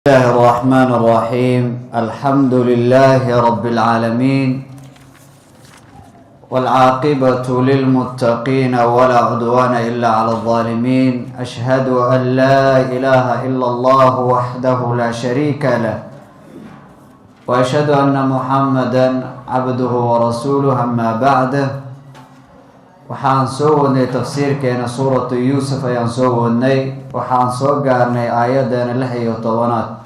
بسم الله الرحمن الرحيم. الحمد لله رب العالمين، والعاقبة للمتقين ولا عدوان إلا على الظالمين. أشهد أن لا إله إلا الله وحده لا شريك له، وأشهد أن محمدا عبده ورسوله. أما بعد، waxaan soo wadnay tafsiirkeena suuratu yuusuf ayaan soo wadnay. waxaan soo gaarnay aayadeena 16.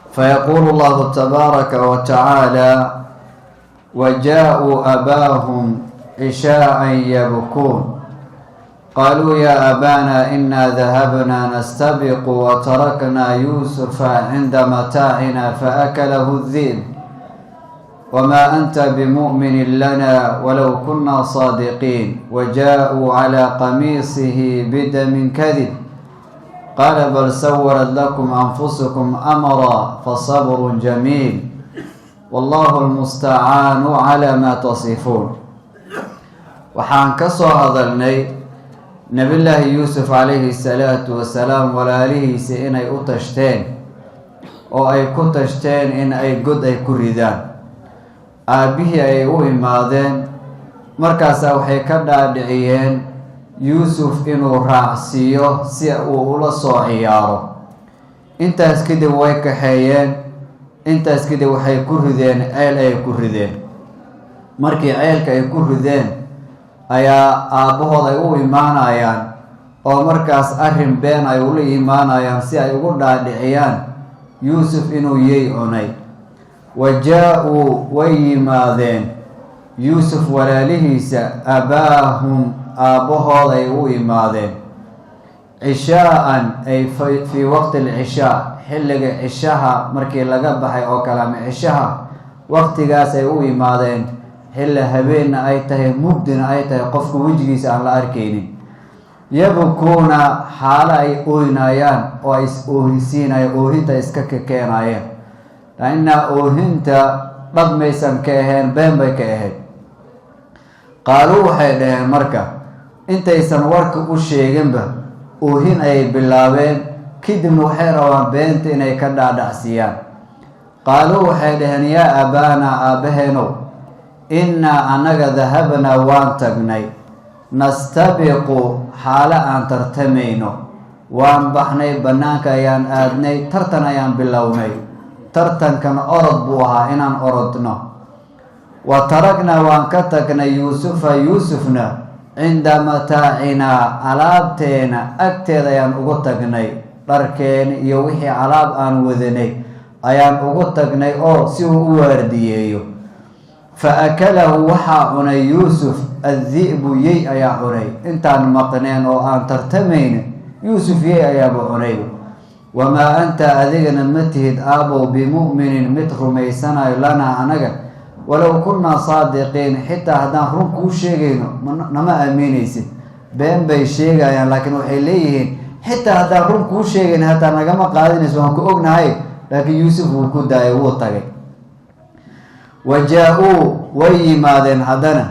fayaquulu allahu tabaaraka wa tacaala wajaa-uu abaahum cishaa'an yabkuun qaaluu yaa abaana inaa dahabnaa nastabiqu wataraknaa yuusufa cinda mataacina faakalahu الذئب وما أنت بمؤمن لنا ولو كنا صادقين وجاءوا على قميصه بدم كذب قال بل سولت لكم أنفسكم أمرا فصبر جميل والله المستعان على ما تصفون. waxaan ka soo hadalnay nabiyullaahi yuusuf calayhi salaatu wasalaam walaalihiisa inay u tashteen oo ay ku tashteen in ay god ay ku ridaan. aabihii ay u imaadeen, markaasaa waxay ka dhaadhiciyeen yuusuf inuu raacsiiyo si uu ula soo ciyaaro. intaas kadib way kaxeeyeen. intaas kadib waxay ku rideen ceel ay ku rideen. markii ceelka ay ku rideen ayaa aabbahood ay u imaanayaan oo markaas arrin been ay ula imaanayaan si ay ugu dhaadhiciyaan yuusuf inuu yey cunay. wajaa-uu way yimaadeen yuusuf walaalihiisa abaahum aabbahood ay u imaadeen cishaa'an ay fii waqti alcishaa, xilliga cishaha markii laga baxay oo kale, ama cishaha waqtigaas ay u imaadeen. xilli habeenna ay tahay, mugdina ay tahay, qofku wejigiisa aan la arkaynin. yabkuuna xaalo ay ooynayaan oo ay is oohinsiinayaan, oohinta iska kakeenayeen. lainna oohinta dhab maysan ka ahayn, been bay ka ahayd. qaaluu waxay dhaheen marka intaysan warka u sheeginba oohin ayay bilaabeen, kadibna waxay rabaan beenta inay ka dhaadhacsiiyaan. qaaluu waxay dhaheen yaa abaana aabbaheenow, innaa annaga dahabnaa waan tagnay, nastabiqu xaalo aan tartamayno. waan baxnay, bannaanka ayaan aadnay, tartan ayaan bilownay. tartankan orod buu ahaa, inaan orodno. wa taragnaa waan ka tagnay yuusufa yuusufna cinda mataacinaa, alaabteena agteeda ayaan ugu tagnay. dharkeena iyo wixii alaab aan wadanay ayaan ugu tagnay oo si uu u waardiyeeyo. fa akalahu waxaa cunay yuusuf addi'bu, yey ayaa cunay. intaan maqneen oo aan tartamayna yuusuf yey ayaaba cunay. wamaa anta adigana ma tihid aabow bimu'minin mid rumaysanayo lanaa anaga walow kunnaa saadiqiin, xitaa haddaan run kuu sheegayno nama aaminaysid. been bay sheegayaan, laakiin waxay leeyihiin xitaa haddaan run kuu sheegayn hataa nagama qaadinayso, waan ku ognahay. laakiin yuusuf wuu ku daayay, wuu tagay. wajaa-uu way yimaadeen haddana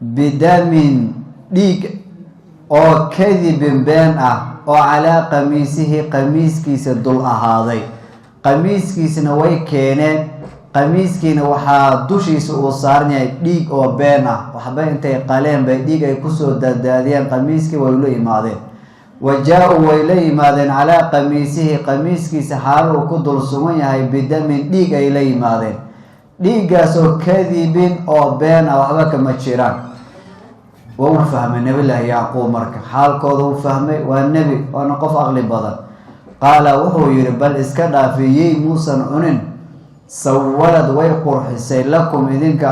bidamin, dhiig oo kadibin been ah oo calaa qamiisihi, qamiiskiisa dul ahaaday. qamiiskiisna way keeneen. qamiiskiina waxaa dushiisa uu saaran yahay dhiig oo been ah. waxba intay qaleen bay dhiig ay kusoo daadaadiyeen, qamiiskii way la yimaadeen. wajaa-uu way la yimaadeen calaa qamiisihi, qamiiskiisa xaalo uu ku dul sugan yahay bidamin, dhiig ay la yimaadeen. dhiiggaas oo kadibin oo been ah, waxba kama jiraan. waa uu fahmay nabillaahi yacquub, marka xaalkooda uu fahmay. waa nebi, waana qof aqli badan. qaala wuxuu yidhi bal iska dhaafiyey muusan cunin, sawalad way qurxisay lakum idinka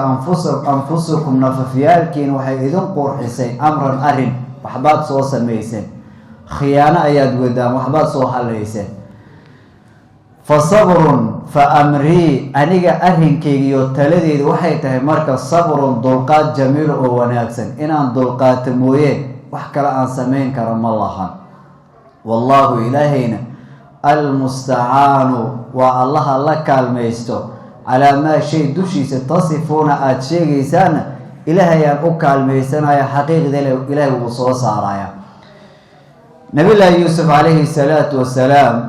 anfusukum nafafyaalkiin waxay idin qurxisay amran arrin, waxbaad soo samayseen. khiyaano ayaad wadaan, waxbaad soo halayseen. fa sabrun, fa amrii, aniga arrinkayga iyo taladeeda waxay tahay marka sabrun, dulqaad, jamiil oo wanaagsan. inaan dulqaato mooye wax kale aan samayn karo ma lahan. wallaahu ilaahayna almustacaanu waa allaha la kaalmaysto, calaa maa shay dushiisa tasifuuna aada sheegaysaana ilaahayaan u kaalmaysanaya. xaqiiqda ilaahay wuu soo saaraya. nabiyullaahi yuusuf calayhi salaatu wasalaam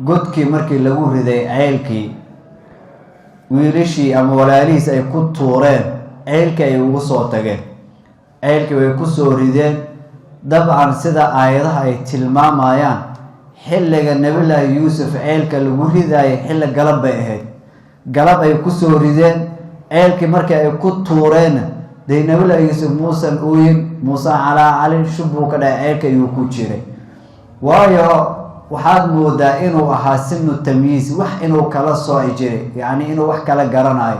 godkii markii lagu riday ceelkii wiilashii ama walaalihiis ay ku tuureen ceelkii ay ugu soo tageen ceelkii way ku soo rideen dabcan sida aayadaha ay tilmaamayaan xilliga nabiyullaahi yuusuf ceelka lagu ridaayay xilli galab bay ahayd galab ay ku soo rideen ceelkii markii ay ku tuureen dee nabiyullaahi yuusuf muusan ooyin muuse calaa calin shubuu ka dhahay ceelka ayuu ku jiray waayo waxaad moodaa inuu ahaa sinu tamyiis wax inuu kala sooci jiray yacni inuu wax kala garanayo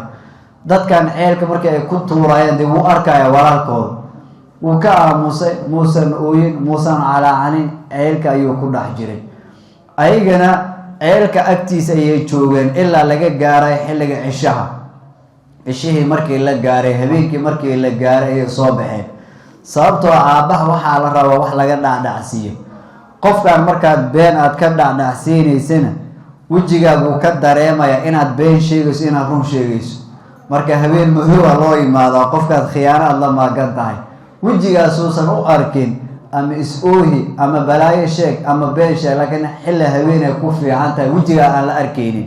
dadkan ceelka markii ay ku tuurayeen dee wuu arkaya walaalkooda wuu ka aamusay muusan ooyin muusan calaa calin ceelka ayuu ku dhex jiray ayagana ceelka agtiisa ayay joogeen ilaa laga gaaray xilliga cishihii markii la gaaray habeenkii markii la gaaray ayay soo baxeen sababtoo aabbaha waxaa la rabaa wax laga dhacdhacsiiyo qofkan markaad been aad ka dhacdhacsiinaysana wejigaagu ka dareemaya inaad been sheegayso inaad run sheegayso marka habeen madowa loo yimaadaa qofkaad khiyaano aad la maagan tahay wejigaasuusan u arkin ama is-oohi ama balaayo sheeg ama been sheeg laakiin xilli habeenay ku fiican tahay wejigaa aan la arkaynin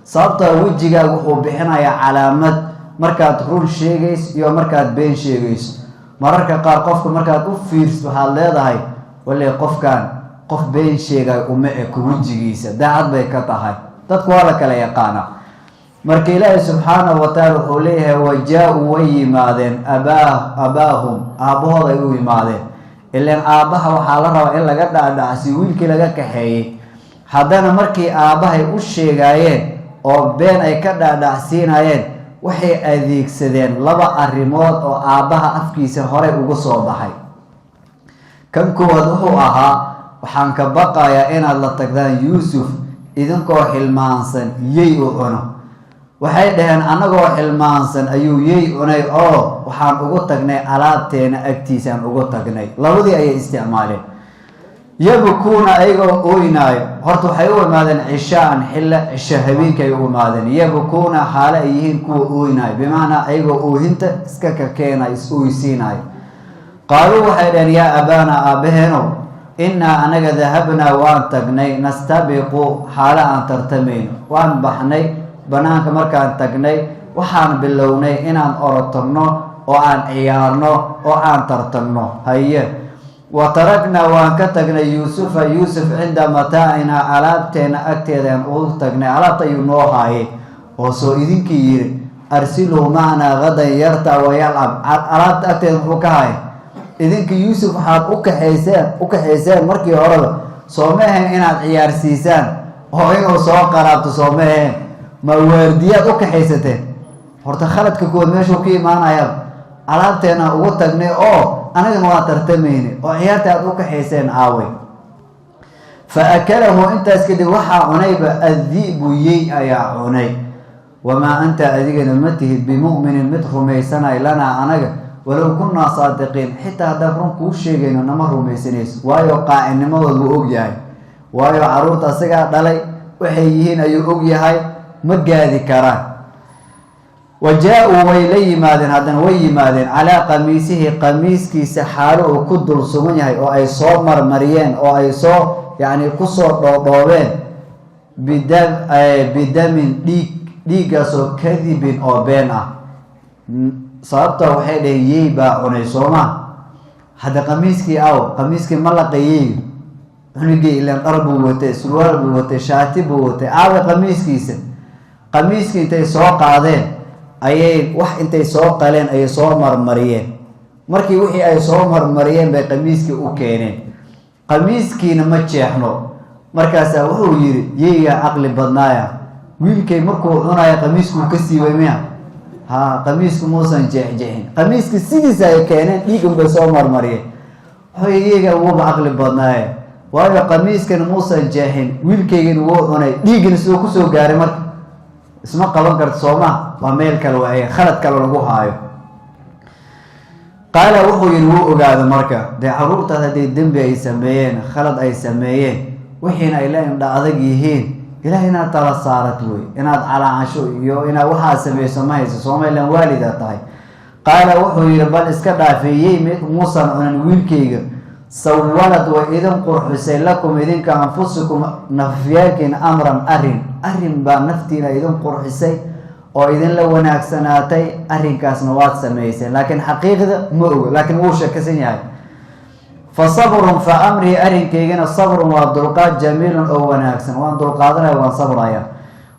sababtoo wejigaaga wuxuu bixinayaa calaamad markaad run sheegayso iyo markaad been sheegayso mararka qaar qofka markaad u fiirsid waxaad leedahay wali qofkan qof been sheegay uma eko wejigiisa daacad bay ka tahay dadku waa la kala yaqaana marka ilaahay subxaanahu watacaala wuxuu leeyahay wajaa-uu way yimaadeen abaahum aabbahooda ay u yimaadeen ilaan aabbaha waxaa la rabaa in laga dhacdhacsiyo wiilkii laga kaxeeyey haddana markii aabbahay u sheegaayeen oo been ay ka dhacdhacsiinayeen waxay adeegsadeen laba arrimood oo aabbaha afkiisa horey uga soo baxay kan koowaad wuxuu ahaa waxaan ka baqayaa inaad la tagdaan yuusuf idinkoo xilmaansan yey u cuno waxay dhaheen annagoo xilmaansan ayuu yey cunay oo waxaan ugu tagnay alaabteena agtiisaan ugu tagnay labadii ayay isticmaaleen yabkuuna ayagoo ooynaayo horta waxay u imaadeen cishaan xilla cisho habeenkay u imaadeen yabkuuna xaale ay yihiin kuwa ooynaayo bimacnaa ayagoo oohinta iska kakeena is-ooysiinayo qaaluu waxay dhaheen yaa abaana aabbaheenow innaa anaga dahabnaa waan tagnay nastabiqu xaale aan tartamayno waan baxnay banaanka markaan tagnay waxaan bilownay inaan orotagno oo aan ciyaarno oo aan tartagno haye wa taragnaa waan ka tagnay yuusufa yuusuf cinda mataacinaa alaabteena agteedaan ugu tagnay alaabta ayuu noo haayay oo soo idinkii yiri arsiluu macnaa gadan yarta wa yalcab alaabta agteeda muxuu ka haaya idinkii yuusuf waxaad u kaxayseen markii horeba soo ma ahayn inaad ciyaarsiisaan oo inuu soo qaraabto soo ma ahayn ma waardiyaad u kaxaysateen horta khaladka kood meeshuu ka imaanaya alaabteena ugu tagnay oo anagana waa tartamaynay oo ciyaarta aad u kaxayseen caaway fa akalahu intaas kadib waxaa cunayba addi'bu yey ayaa cunay wamaa anta adigana ma tihid bimu'minin mid rumaysanay lanaa anaga walow kunnaa saadiqiin xitaa haddaan run kuu sheegayno nama rumaysanayso waayo qaacinimadood wuu og yahay waayo carruurta asagaa dhalay waxay yihiin ayuu og yahay ma gaadi karaan wajaa-uu way la yimaadeen haddana way yimaadeen calaa qamiisihi qamiiskiisa xaalo uu ku dul sugan yahay oo ay soo marmariyeen oo ay soo yacni kusoo dhoodhoobeen bidamin dhiiggaasoo kadibin oo been ah sababta waxay dhaheen yey baa cunay sooma hadda qamiiskii qamiiskii ma laqayey cunigii ilaan dhar buu watay surwaal buu watay shaati buu watay aawa qamiiskiisa qamiiskii intay soo qaadeen ayay wax intay soo qaleen ayay soo marmariyeen markii wixii ay soo marmariyeen bay qamiiskii u keeneen qamiiskiina ma jeexno markaasaa wuxuu yidhi yeygaa caqli badnaaya wiilkay markuu cunaya qamiiskuu ka siibay miya qamiisku muusan jeexjeexin qamiiskii sidiisa ay keeneen dhiigan bay soo marmariyeen wuxuu yeygaa wuuba caqli badnaaya waayo qamiiskan muusan jeexin wiilkaygan wuu cunay dhiiggana siduu kusoo gaaray marka isma qaban karta sooma waa meel kale waaye khalad kale lagu haayo qaala wuxuu yidhi wuu ogaada marka dee carruurtaas hadday dembi ay sameeyeen khalad ay sameeyeen wixiina ay la indha adag yihiin ilaah inaad tala saarat wey inaad calaacasho iyo inaad waxaad sameyso ma hayso soomalilan waalida tahay qaala wuxuu yidhi bal iska dhaafeeyey muusan cunan wiilkayga سولت وإذن قرحسي لكم إذن كأنفسكم نفياكين أمرا أرن با نفتينا إذن قرحسي وإذن لو ناكسناتي أرن كاسنوات سميسين لكن حقيقة مؤو لكن وشا كسيني فصبر فأمري أرن كيغن الصبر والدلقات جميل أو ناكسن وان دلقاتنا وان صبر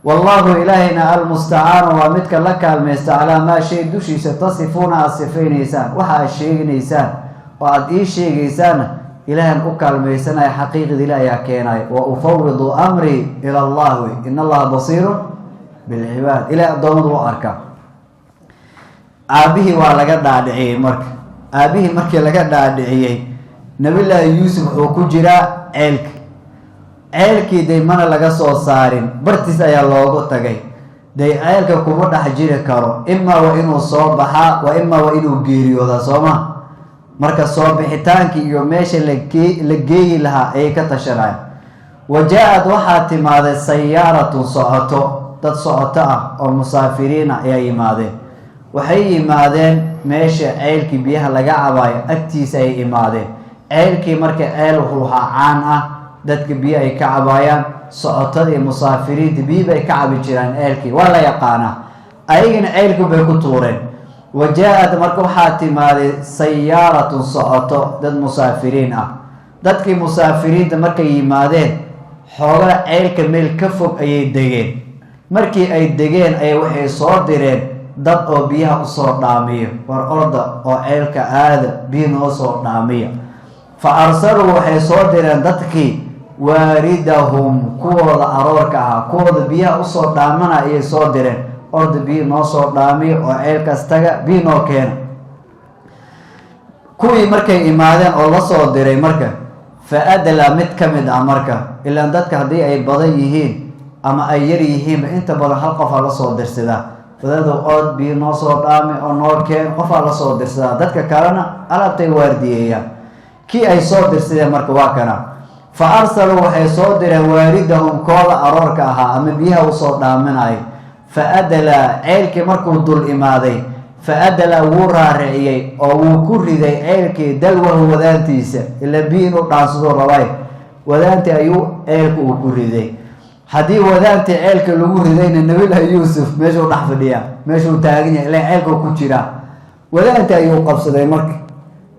والله إلهنا المستعان ومتك لك المستعلى ما شيء دوشي ستصفون الصفين إيسان وحا الشيء إيسان وعد إيه شيء إيسان إلهن أكال ميسان حقيقة إلهي كيناي وأفوض أمري إلى الله إن الله بصير بالعباد إلى الضمد وأركا أبيه وعلى دعيه مرك أبيه مرك لقد دعيه نبي الله يوسف وكجرا عيلك عيلكي دي مانا لغا سو سارين برتس ايا لوغو تغي دي عيلكا كوما دحجيري كارو اما وانو سو بخا واما وانو غيريودا سوما marka soo bixitaanki iyo meesha la geeyi lahaa ay ka tashanay wajaad waxa timaaday sayaaratu socoto dad socoto ah oo musaafiriin ay yimaadeen waxay yimaadeen meesha ceelki biyaha laga cabayo agtiisa ay yimaadeen ceelki marka ceel wuxuu caan ah dadka biyo ay ka cabayaan socotada musaafiriinta biyo ay ka cabi jiraan ceelki wala yaqaana ayagana ceelku bay ku tuureen وجاءت مركو حاتمة سيارة صعطة ضد مسافرين ضد مسافرين تمركي يمادين حول عيل كميل كفوب أي دقين مركي أي دقين أي وحي صادرين ضد أو بيها أصور نامية والأرض أو عيل كآذ بين أصور نامية فأرسلوا وحي صادرين ضدكي واردهم كود أروركها كود بيها أصور نامنا أي صادرين أرض بي نصر دامي وعيل كاستغا بي نو كين كوي مركي إمادين الله صور ديري مركا فأدلا متكمد مركا إلا أن دادك هدي أي بضيهين أما أي يريهين إنت بضا حلقة فالله صور ديرسدا فدادو أرض بي نصر دامي أو نور كين قفا الله صور ديرسدا دادك كارنا ألا تيواردية كي أي صور ديرسدا مركا واكنا فأرسلوا وحي صور ديري واردهم كولا أروركاها أما بيها وصور دامنا أي فأدلا عيلك مركو دول إمادي فأدلا ورا رعيي أو كردي عيلك دلوه وذانتيسا إلا بينو قاصدو رواي وذانتي أيو عيلك وكردي حدي وذانتي عيلك لوردين النبي الله يوسف ماشو نحفظيا ماشو تاغنيا إلا عيلك وكتشرا وذانتي أيو قبصدي مرك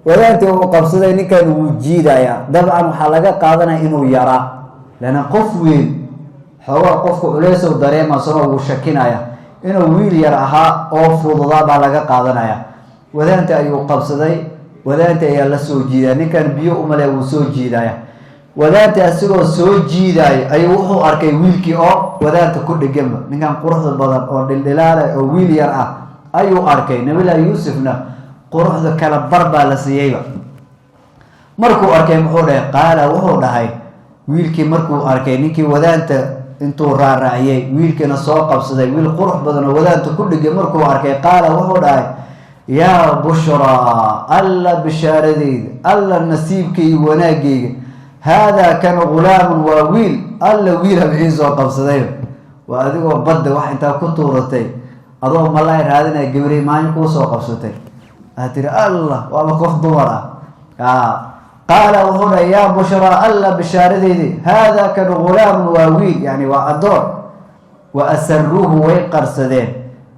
وذانتي أيو قبصدي نكان وجيدا يا دبعا محلقة قادنا إنو يرى لأن قفوين حوا قفك عليسو دريما سنو وشكينايا إنو ويل يرعها أو فوضضا بالاغا قادنايا وذانت أيو قبصدي وذانت أيو لسو جيدا نكان بيو أمالي وسو جيدايا وذانت أسيقو سو جيدايا أيو وحو أركي ويلكي أو وذانت كل جنب نكان قرح البضر أو دلالة أو ويل يرعها أيو أركي نبيلا يوسفنا قرح ذا كان بربا لسيئيبا مركو أركي محوده قال وحو دهي ويلكي مركو أركي نكي وذانت انتو رارعيي ويلكنا سو قبسداي ويل قرح بدن ودانت كدغي markuu arkay qaala wuxuu dhahay ya bushra alla bisharadii alla nasiibkii wanaagayga hada kan gulaam wa wiil alla wiil habiiso qabsaday wa adigoo badda wax inta ku tuuratay adoo malay raadinay gabri maan ku soo qabsatay atir allah waa qof dumar قال وهنا يا بشرى ألا بشاردي هذا كان غلام واويل يعني وأدور وأسروه ويقرصدين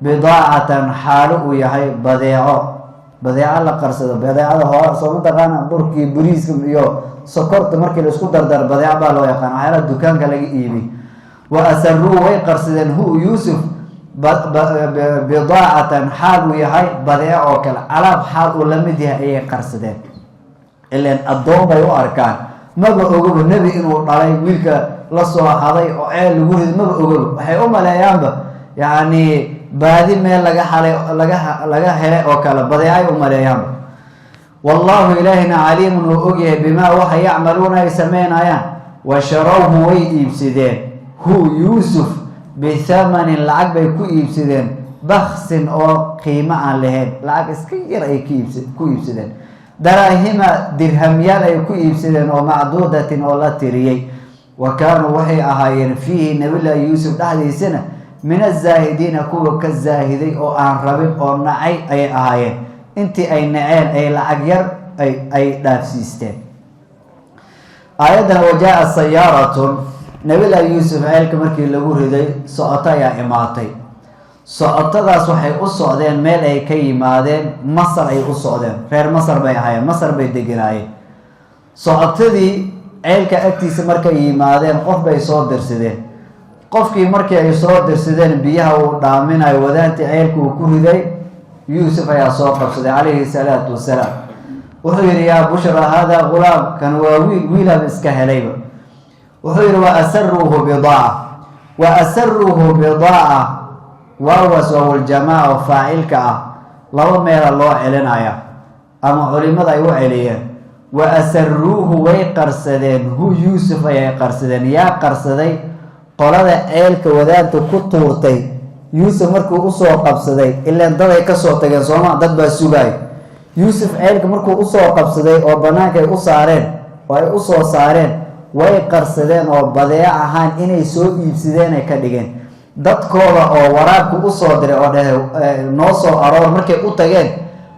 بضاعة حاله يحي بضيعة لا قرصد بضيعة هو صوت غانا بركي بريس يو سكرت مركي لسكو دردر بضيعة بالو يقان على الدكان كلاقي إيبي وأسروه ويقرصدين هو يوسف بضاعة حاله يحي بضيعة كلا على حاله لمدها أي قرصدين إلا الضوء بيو أركان ما بقوله النبي إنه على ويلك لصوا حضي أو عيل يقول ما بقوله هي لا يامب يعني بعد ما لقى حلا أو كلا بدأي لا يامب والله إلهنا عليم وأجه بما وحي يعملون يسمين آيان وشروه ويبسدين هو يوسف بثمن العقب يبسدين بخس أو قيمة عليهم العقب سكير أي كيبسدين دراهم درهميال أي كيبسدين ومعدودة ولا تريي وكانوا وحي أهايين فيه نبي الله يوسف لحظة سنة من الزاهدين كوبا كالزاهدين أو أنربين أو نعي أي أهايين انت أي نعين أي لعجر أي دافسيستين آياتنا وجاء سيارة نبي الله يوسف عيلك مركي لغو ريدي سعطا يا إماتي سعطا داس waxay u socdeen meel ay ka yimaadeen Masar ay u socdeen reer Masar bay ahaayeen Masar bay deganaayeen socotadii ceelka agtiisa markay yimaadeen qof bay soo dirsadeen qofkii markii ay soo dirsadeen biyaha uu dhaaminayo wadaanti ceelku uu ku riday Yuusuf ayaa soo qabsaday alayhi salaatu wasalaam wuxuu yiri yaa bushra hada gulaam kan waa wiil iska helayba wuxuu yiri wa asarruhu bidaa وهو الجماعة وفاعلك لو ميرا لو علنايا أما علماء أيو عليا وأسروه ويقرسدين هو يوسف يقرسدين يا قرسدين قال هذا عيلك وذات كتورتي يوسف مركو أسوى قبسدين إلا أن ضد كسوتين صوما ضد بسوغاي يوسف عيلك مركو أسوى قبسدين وبناك أسارين وأسوى صارين ويقرسدين وبضيع هان إني سوء يبسدين كديجين dadkooda oo waraabku u soo diray oo dhahay noo soo aroor markay u tageen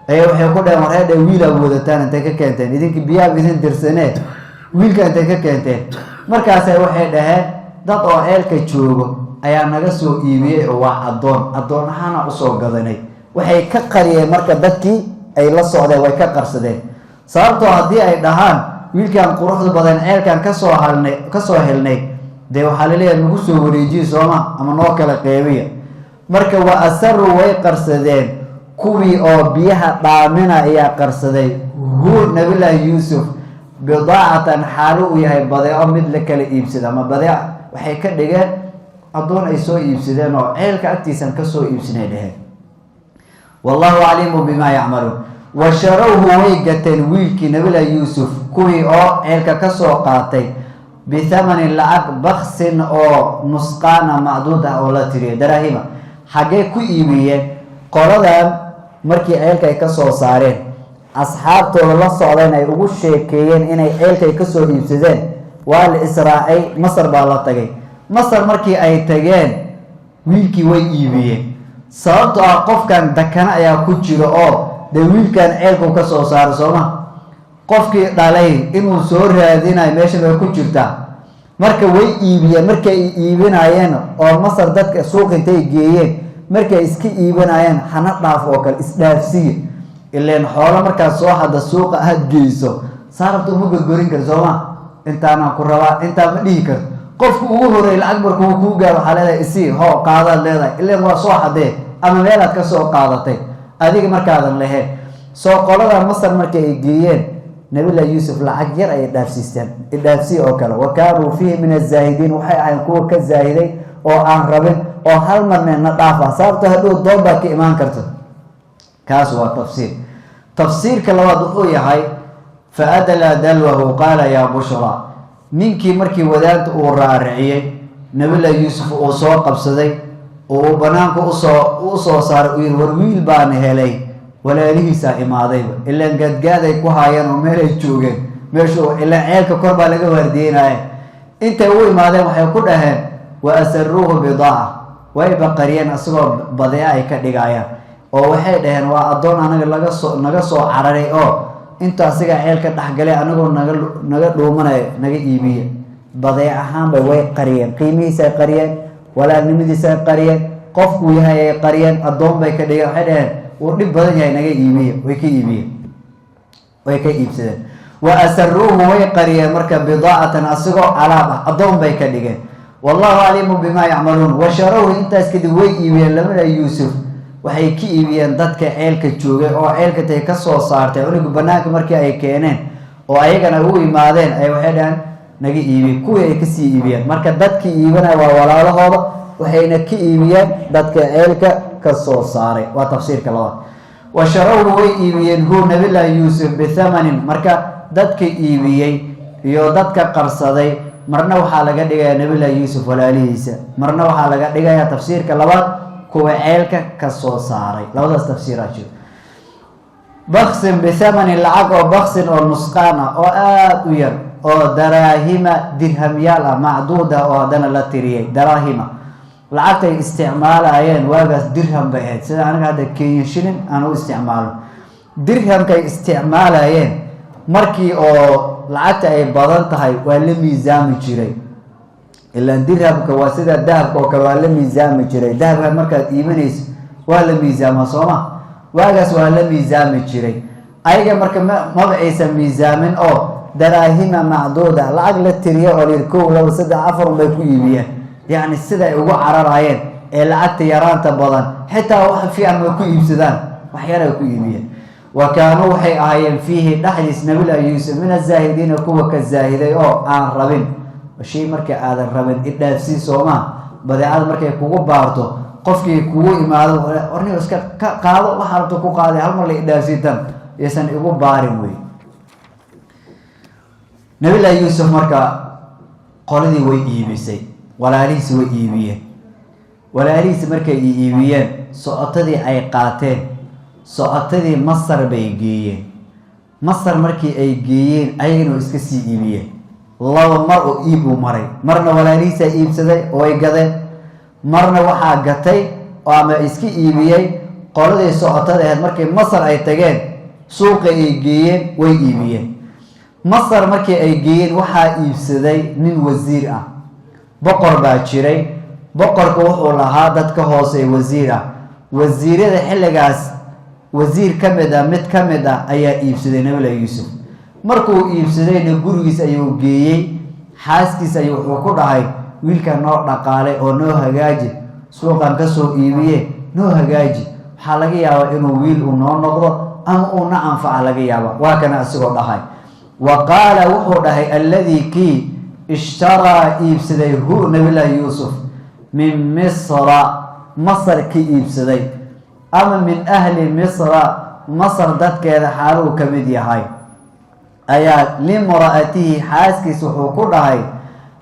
ay waxay ku dhaheen wareed wiil awoodataan intay ka keenteen idinka biyaha idin dirsanee wiilka intay ka keenteen markaas ay waxay dhaheen dad oo eelka joogo ayaa naga soo iibiyay oo waa adoon ahaan u soo gadanay waxay ka qariyeen marka dadkii ay la socdeen way ka qarsadeen sababtoo hadii ay dhahaan wiilkan quruxda badan eelkan ka soo helnay de waxa la leeyahay nagu soo wareejiyo Sooma ama noo kala qeybiya marka waa asarru way qarsadeen kuwii oo biyaha dhaamina ayaa qarsaday huu nabiga Yuusuf bidaa'atan xaalu yahay badeeco mid la kala iibsada ama badeeco waxay ka dhigeen adoon ay soo iibsadeen oo ceelka agtiisan ka soo iibsanayeen wallahu alimu bima ya'malu wa sharawhu way gateen wiilkii nabiga Yuusuf kuwii oo ceelka ka soo qaatay بثمن العق بخس أو نسقان معدودة أو لا تري دراهما حاجة كويمية قرضا مركي عيلك يكسو صارين أصحاب الله صارين يقول شيكين إن عيلك يكسو يبتدين والإسرائيل مصر بالله مصر مركي أي تجين ويلكي ويمية صارت أقف كان دكنا يا كوتشيرو أو ده ويل كان عيلك يكسو صار سوما qofkii dhalay inuu soo raadinayo meesha ay ku jirta marka way iibiyeen markay iibinayeen oo Masar dadka suuq intay geeyeen markay iska iibinayeen hana dhaaf oo kale isdhaafsiye ileen xoolo marka soo hada suuqa aad geeyso saarabtu ma gudgorin kar Sooma intaana ku rabaa inta ma dhigi kar qofku ugu horeey lacag markuu ku gaaro xaalada isii ho qaada leedahay ileen waa soo hadee ama meelaad ka soo qaadatay adiga markaadan leeyahay soo qolada Masar markay ay geeyeen نبي الله يوسف العجر أي دافسيستان الدافسي أو كلا وكانوا فيه من الزاهدين وحي عن كوا كالزاهدين أو عن ربن أو هل من نطافة صارت هدو الضوبة كإيمان كرتو كاسوا تفسير كلا وضعوية هاي فأدل دلوه قال يا بشرى منكي مركي ودانت ورارعية نبي الله يوسف أصوى قبصدي وبنانك أصوى صار ويل بان هلي ولا ليه سائمادي إلا إن قد قاعد يكوهاين وميل يجوجن مشوا إلا عيالك قربا لقوا ورديناي أنت أول ما ذا وحيكون أهل وأسروه بضاعة ويبقى قريان أسرع بضيعة كدقايا أو واحد أهل وأظن أنا نقصوا عرري أو أنت أسيق عيالك تحقلي أنا أقول نقول رومنا نقول إيبية بضيعة هم بوي قريان قيمي سا قريان ولا نمدي سا قريان قف وياها قريان أظن بكدقايا واحد أهل ودب بدن yahay naga iibiyo way ka iibsadeen wa asruhu way qariyeen marka bidaa'atan asagoo alaab adoon bay ka dhigeen wallahu alimu bima ya'malun wa sharahu intaas kadib way iibiyeen lamada Yuusuf waxay ka iibiyeen dadka ceelka joogay oo ceelka tay ka soo saartay urigu banaanka markii ay keeneen oo ayagana u imaadeen ay waxay dhahan naga iibi kuwii ay ka sii iibiyeen marka dadkii iibana waa walaalahooda waxayna ka iibiyeen dadka ceelka كسو صاري وتفسير كلام وشروه ويبين هو نبي الله يوسف بثمن مركا دتك إيبيي يو دتك قرصدي مرنا وحالة دقيقة نبي الله يوسف ولا ليس مرنا وحالة دقيقة تفسير كلام كوه عيلك كسو صاري لو ده تفسير أشوف بخس بثمن العقل وبخس والنسقانة أو آوير أو دراهم درهم يالا معدودة أو دنا لا تريه دراهم lacagtay isticmaalayeen waagaas dirham bay ahayd sida aniga hadda Kenya shilin aan u isticmaalo dirhamkay isticmaalayeen markii oo lacagta ay badan tahay waa la miisaami jiray ilaa dirhamka waa sida dahabka oo kale waa la miisaami jiray dahabka markaad iibinayso waa la miisaama sooma waagaas waa la miisaami jiray ayaga marka maba aysan miisaamin oo daraahima macduuda lacag la tiriyo oo lir 1 2 3 4 bay ku iibiyeen yani sida ay ugu cararayeen ee lacagta yaraanta badan xitaa wax fiican ma ku iibsadaan wax yar ay ku iibiyeen وكانوا waxay ahaayeen fiihi dhaxdiis nabi Yuusuf min az-zaahidiin kuwa ka zaahiday oo aan rabin shay markay aadan rabin idhaafsi sooma badeecad markay kugu baarto qofkii kugu imaado orni iska qaado waxa rabto ku qaaday hal mar la idhaafsitan yeesan igu baarin way nabi Yuusuf marka qoladii way iibisay walaalihiis way iibiyeen walaalihiis markay iibiyeen sootadii ay qaateen sootadii Masar bay geeyeen Masar markii ay geeyeen ayaguna iska sii iibiyeen laba mar oo iibu maray marna walaalihiis ay iibsaday oo ay gadeen marna waxa gatay oo ama iska iibiyay qoladii sootada ahayd markii Masar ay tageen suuqa ay geeyeen way iibiyeen Masar markii ay geeyeen waxa iibsaday nin wasiir ah boqor baa jiray boqorku wuxuu lahaa dadka hoose wasiir ah wasiirada xilligaas wasiir kamida mid kamida ayaa iibsaday nabi Yuusuf markuu iibsadayna gurigiisa ayuu geeyay xaaskiisa ayuu wuxuu ku dhahay wiilka noo dhaqaalay oo noo hagaaji suuqan ka soo iibiye noo hagaaji waxa laga yaabaa inuu wiil uu noo noqdo ama uu na anfaca laga yaabaa waa kana asigoo dhahay وقال وحو dhahay alladhi ki ishtara iibsaday hu nabi Yuusuf min Misra Masar ki iibsaday ama min ahli Misra Masar dadkeeda xaaluu kamid yahay ayaa limraatihi xaaskiis wuxuu ku dhahay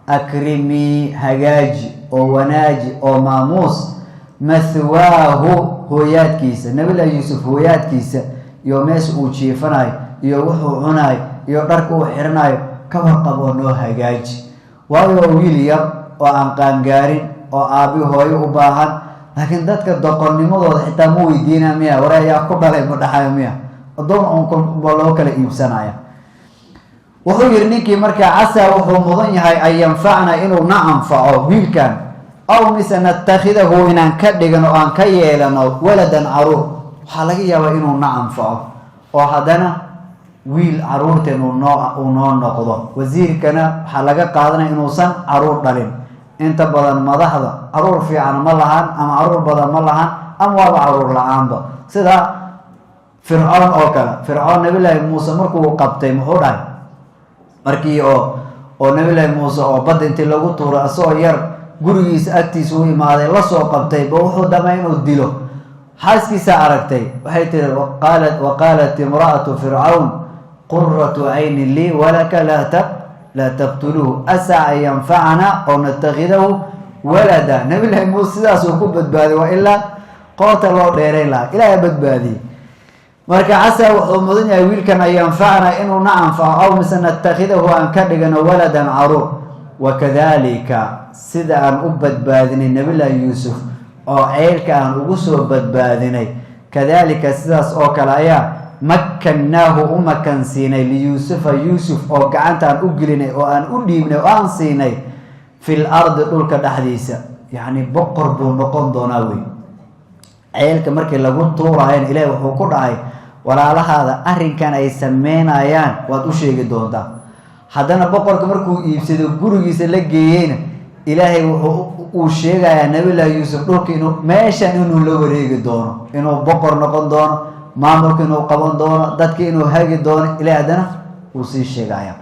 akrimi hagaaji oo wanaaji oo maamuus mathwaahu hooyaadkiisa nabi Yuusuf hooyaadkiisa iyo mees uu jiifanayo iyo wuxuu cunaay iyo dharka uu xiranayo ka warqab oo noo hagaaji waayo wiil yar oo aan qaangaarin oo aabi hooyo u baahan laakiin dadka doqonnimadooda xitaa ma weydiinaa miya wareeyaa ku dhalay ma dhaxay miya adoon on loo kala iibsanaya wuxuu yiri ninkii markaa casa wuxuu mudan yahay ay yanfacna inuu na anfaco wiilkan aw misana takhidahu inaan ka dhigano aan ka yeelano waladan caruur waxa laga yaabaa inuu na anfaco oo hadana wiil caruurteen uu noo noqdo wasiirkana waxa laga qaadanay inuu san caruur dhalin inta badan madaxda caruur fiican ma lahan ama caruur badan ma lahan ama waa caruur la'aanba sida Fir'aun oo kale Fir'aun nabi Muuse markuu qabtay muxuu dhahay markii oo nabi Muuse oo bad intii lagu tuuro asoo yar gurigiisa agtiisa u imaaday la soo qabtay ba wuxuu damay inuu dilo xaaskiisa aragtay waxay tiri waqalat imra'atu fir'aun qurratu ayni li walaka la taqtuluhu asa yanfa'ana aw nattakhidahu walada nabi Muuse sidaas uu ku badbaaday waa ila qoota loo dheereyn la ilaahay badbaadiyay marka asa wuxuu mudan yahay wiilkan ay yanfa'ana inuu na anfaco aw misana nattakhidahu an ka dhigano waladan caruur wakadhalika sida aan u badbaadinay nabi Yuusuf oo ceelka aan ugu soo badbaadinay kadhalika sidaas oo kale ayaa makkannaahu umakan siinay li Yuusuf oo gacanta aan u gelinay oo aan u dhiibnay oo aan siinay fil ardi dhulka dhaxdiisa yani boqor buu noqon doonaa way ceelka markii lagu tuurayeen ilaahay wuxuu ku dhahay walaalahaada arrinkan ay sameynayaan waad u sheegi doontaa haddana boqorka markuu iibsado gurigiisa la geeyeyna ilaahay wuxuu uu sheegayaa nabi Yuusuf dhulka inuu meeshan inuu la wareegi doono inuu boqor noqon doono maamulka inuu qaban doono dadka inuu hagi doono ilaahay haddana uu sii sheegaya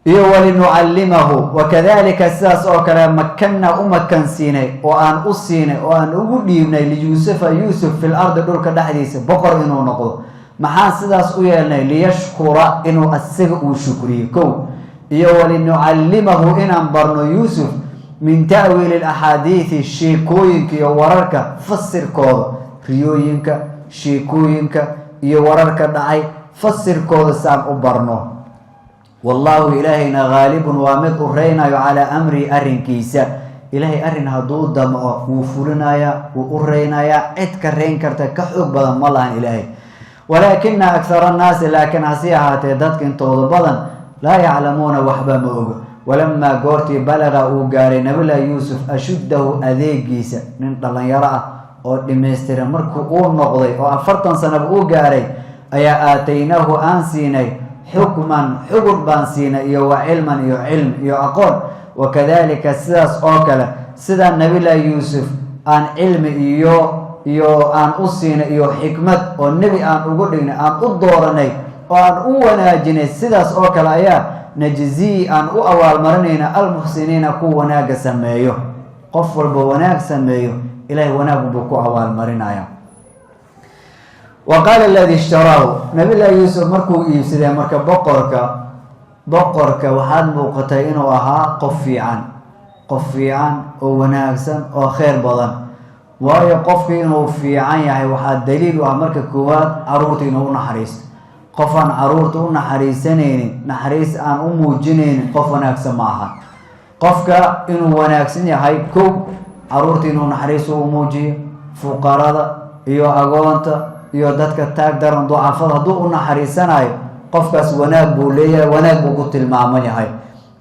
iyo walinucallimahu wakadhalika sidaas oo kale makanna umakan siinay oo aan u siinay oo aan ugu dhiibnay Yuusuf fil ardi dhulka dhaxdiisa boqor inuu noqdo maxaan sidaas u yeelnay liyashkura inuu asaga uu shukriyo kow iyo walinucallimahu inaan barno Yuusuf min ta'wiil al-ahadiith sheekooyinka iyo wararka fasirkooda riyooyinka sheekooyinka iyo wararka dhacay fasirkooda saan u barno والله إلهنا غالب وامد أرينا على أمري أرنكيسا إلهي أرن هدو دمع وفرنا يا وأرينا يا اتكرين كرتا كحب بدن مالان إلهي ولكن أكثر الناس لكن هسيها تددك انتوض بدن laa yaclamuuna waxba ma oga. walamaa goortii balaga uu gaaray nabiyullaahi yuusuf ashuddahu adeegiisa, nin dhallinyaro ah oo dhimaystiran markuu uu noqday oo 40 sanaba uu gaaray, ayaa aataynaahu aan siinay xukman xugun baan siinay iyo wa cilman iyo cilm iyo aqoon. wakadalika sidaas oo kale sida nabiyullaahi yuusuf aan cilmi iyo aan u siinay iyo xikmad oo nebi aan ugu dhignay, aan u dooranay oo aan u wanaajinay, sidaas oo kale ayaa najzii aan u abaalmarinayna almuxsiniina kuwa wanaaga sameeyo. qof walba wanaag sameeyo ilaahay wanaag buu ku abaalmarinaya. wa qaala alladii ishtaraahu, nabiyullaahi yuusuf markuu iibsaday marka boqorka waxaad muuqatay inuu ahaa qof fiican oo wanaagsan oo kheyr badan. waayo qofkii inuu fiican yahay waxaa daliil u ah marka koowaad caruurta inuu u naxariisto. qof aan caruurta u naxariisanaynin, naxariis aan u muujinaynin, qof wanaagsan ma aha. qofka inuu wanaagsan yahay kow caruurta inuu naxariis u muujiyo, fuqarada iyo agoonta iyo dadka taag daran ducafada hadduu u naxariisanayo, qofkaas wanaag buu leeyahay, wanaag buu ku tilmaaman yahay.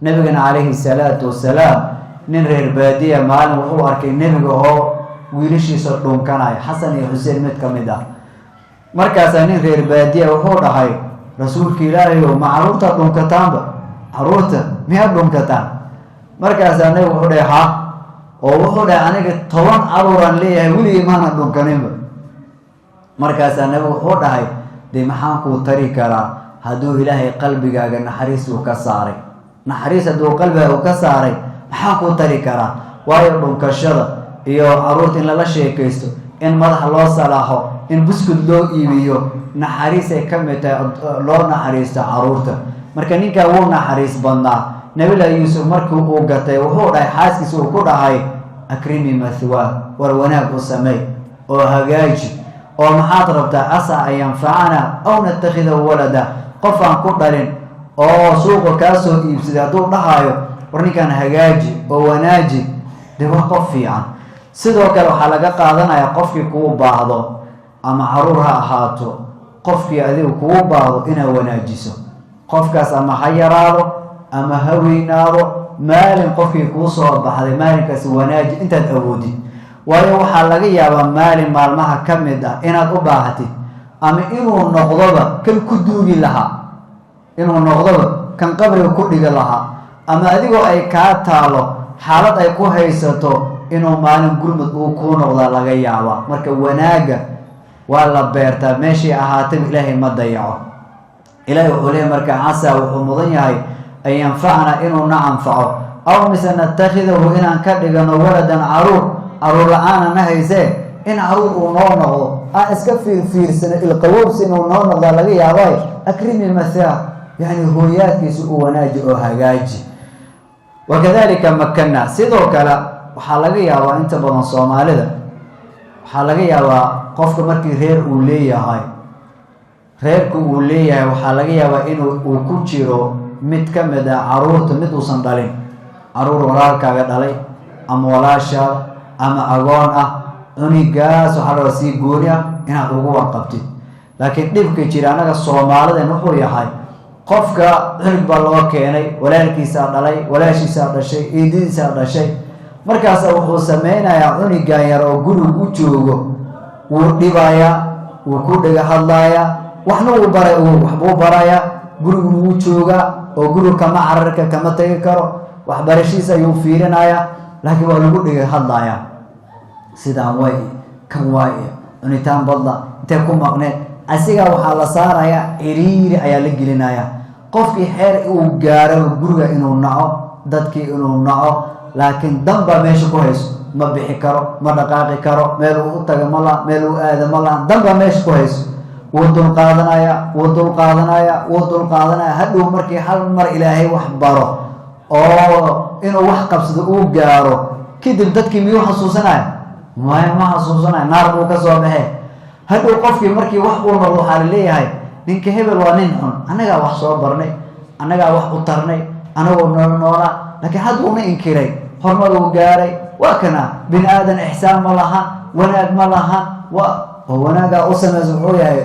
nabigana calayhi salaatu wasalaam nin reer baadiya maalin wuxuu arkay nebiga oo wiilashiisa dhunkanaya, xasan iyo xuseen mid ka mid ah. markaasaa nin reer baadiya wuxuu dhahay, rasuulka ilaahayow ma caruurta dhunkataanba? caruurta miyaad dhunkataan? markaasaa nabigu wuxuu dhahay ha, oo wuxuu dhahay aniga 10 caruuraan leeyahay weligii maana dhunkaninba. markaasaa nabigu wuxuu dhahay dee maxaan kuu tari karaa hadduu ilaahay qalbigaaga naxariis uu ka saaray? naxariis hadduu qalbigaaga uu ka saaray maxaan kuu tari karaa? waayo dhunkashada iyo caruurta in lala sheekaysto, in madaxa loo salaaxo, in buskud loo iibiyo, naxariisay ka mid tahay loo naxariisto caruurta. marka ninkaa wuu naxariis badnaa. nabiyullaahi yuusuf markii uu gatay wuxuu dhahay xaaskiisa uu ku dhahay akrimi mathwaa, war wanaag u sameey oo hagaaji, oo maxaad rabtaa? asaa an yanfacana aw natakhidahu walada. qof aan ku dhalin oo suuqa kaa soo iibsaday hadduu dhahaayo war ninkaan hagaaji oo wanaaji, dee waa qof fiican. sidoo kale waxaa laga qaadanayaa qofkii kuu baahdo ama caruur ha ahaato, qofkii adigu kuu baahdo inaad wanaajiso. qofkaas ama ha yaraado ama ha weynaado, maalin qofkii kuu soo baxday maalinkaas wanaaji intaad awoodid. waayo waxaa laga yaabaa maalin maalmaha ka mid ah inaad u baahatid, ama inuu noqdoba kan ku duugi lahaa, inuu noqdoba kan qabriga ku dhigi lahaa, ama adigoo ay kaa taalo xaalad ay ku haysato inuu maalin gurmud uu kuu noqdaa laga yaabaa. marka wanaaga waa la beertaa, meeshii ahaataba ilaahay ma dayaco. ilaahay wuxuu leeyahy marka casaa wuxuu mudan yahay an yanfacna inuu na anfaco, aw mise natakhidahu inaan ka dhigano waladan caruur la-aana na haysee, in caruur uu noo noqdo aan iska fiirsano ilqawoobsi inuu noo noqdaa laga yaabay. akrimi mathaa, yani hooyaadkiisa u wanaaji oo hagaaji. wakadalika makana, sidoo kale waxaa laga yaabaa inta badan soomaalida waxaa laga yaabaa qofka markii reerku uu leeyahay waxaa laga yaabaa inuu ku jiro mid ka mid ah caruurta mid uusan dhalin, caruur walaalkaaga dhalay ama walaashaada ama agoon ah. cunigaas waxaa laga sii gooni ah inaad ugu warqabtid. laakiin dhibka jira anaga soomaalideen wuxuu yahay qofka cunug baa loo keenay, walaalkiisaa dhalay, walaashiisaa dhashay, eedadiisaa dhashay. markaasa wuxuu sameynayaa cunigan yar oo guriga u joogo, wuu dhibayaa, wuu ku dhega hadlayaa, waxna waxbuu barayaa, gurigu wuu joogaa oo guriga kama cararka kama tagi karo, waxbarashiisa ayuu fiirinayaa, laakiin waa lagu dhega hadlayaa. sidaan way kan waay cunitaan badla intee ku maqneed, asigaa waxaa la saarayaa ciriiri ayaa la gelinayaa. qofkii xeer uu gaaro guriga inuu naco, dadkii inuu naco, laakiin danbaa meesha ku hayso, ma bixi karo, ma dhaqaaqi karo, meel uu u taga ma laha, meel uu aada ma laha, danbaa meesha ku hayso. wuu dulqaadanaya, hadhow markii hal mar ilaahay wax baro oo inuu wax qabsado uu gaaro, kadib dadkii miyuu xasuusanaya? ma xasuusanaya, naar buu ka soo baxee. hadhow qofkii markii wax uu noqdo waxaa laleeyahay ninka hebel waa nin xun, annagaa wax soo barnay, annagaa wax u tarnay, anagoo noolaa, laakiin hadduuna inkiray, horumar uu gaaray. waa kana bini aadan ixsaan ma laha, wanaag ma laha. oo wanaagaa u samaysa wuxuu yahay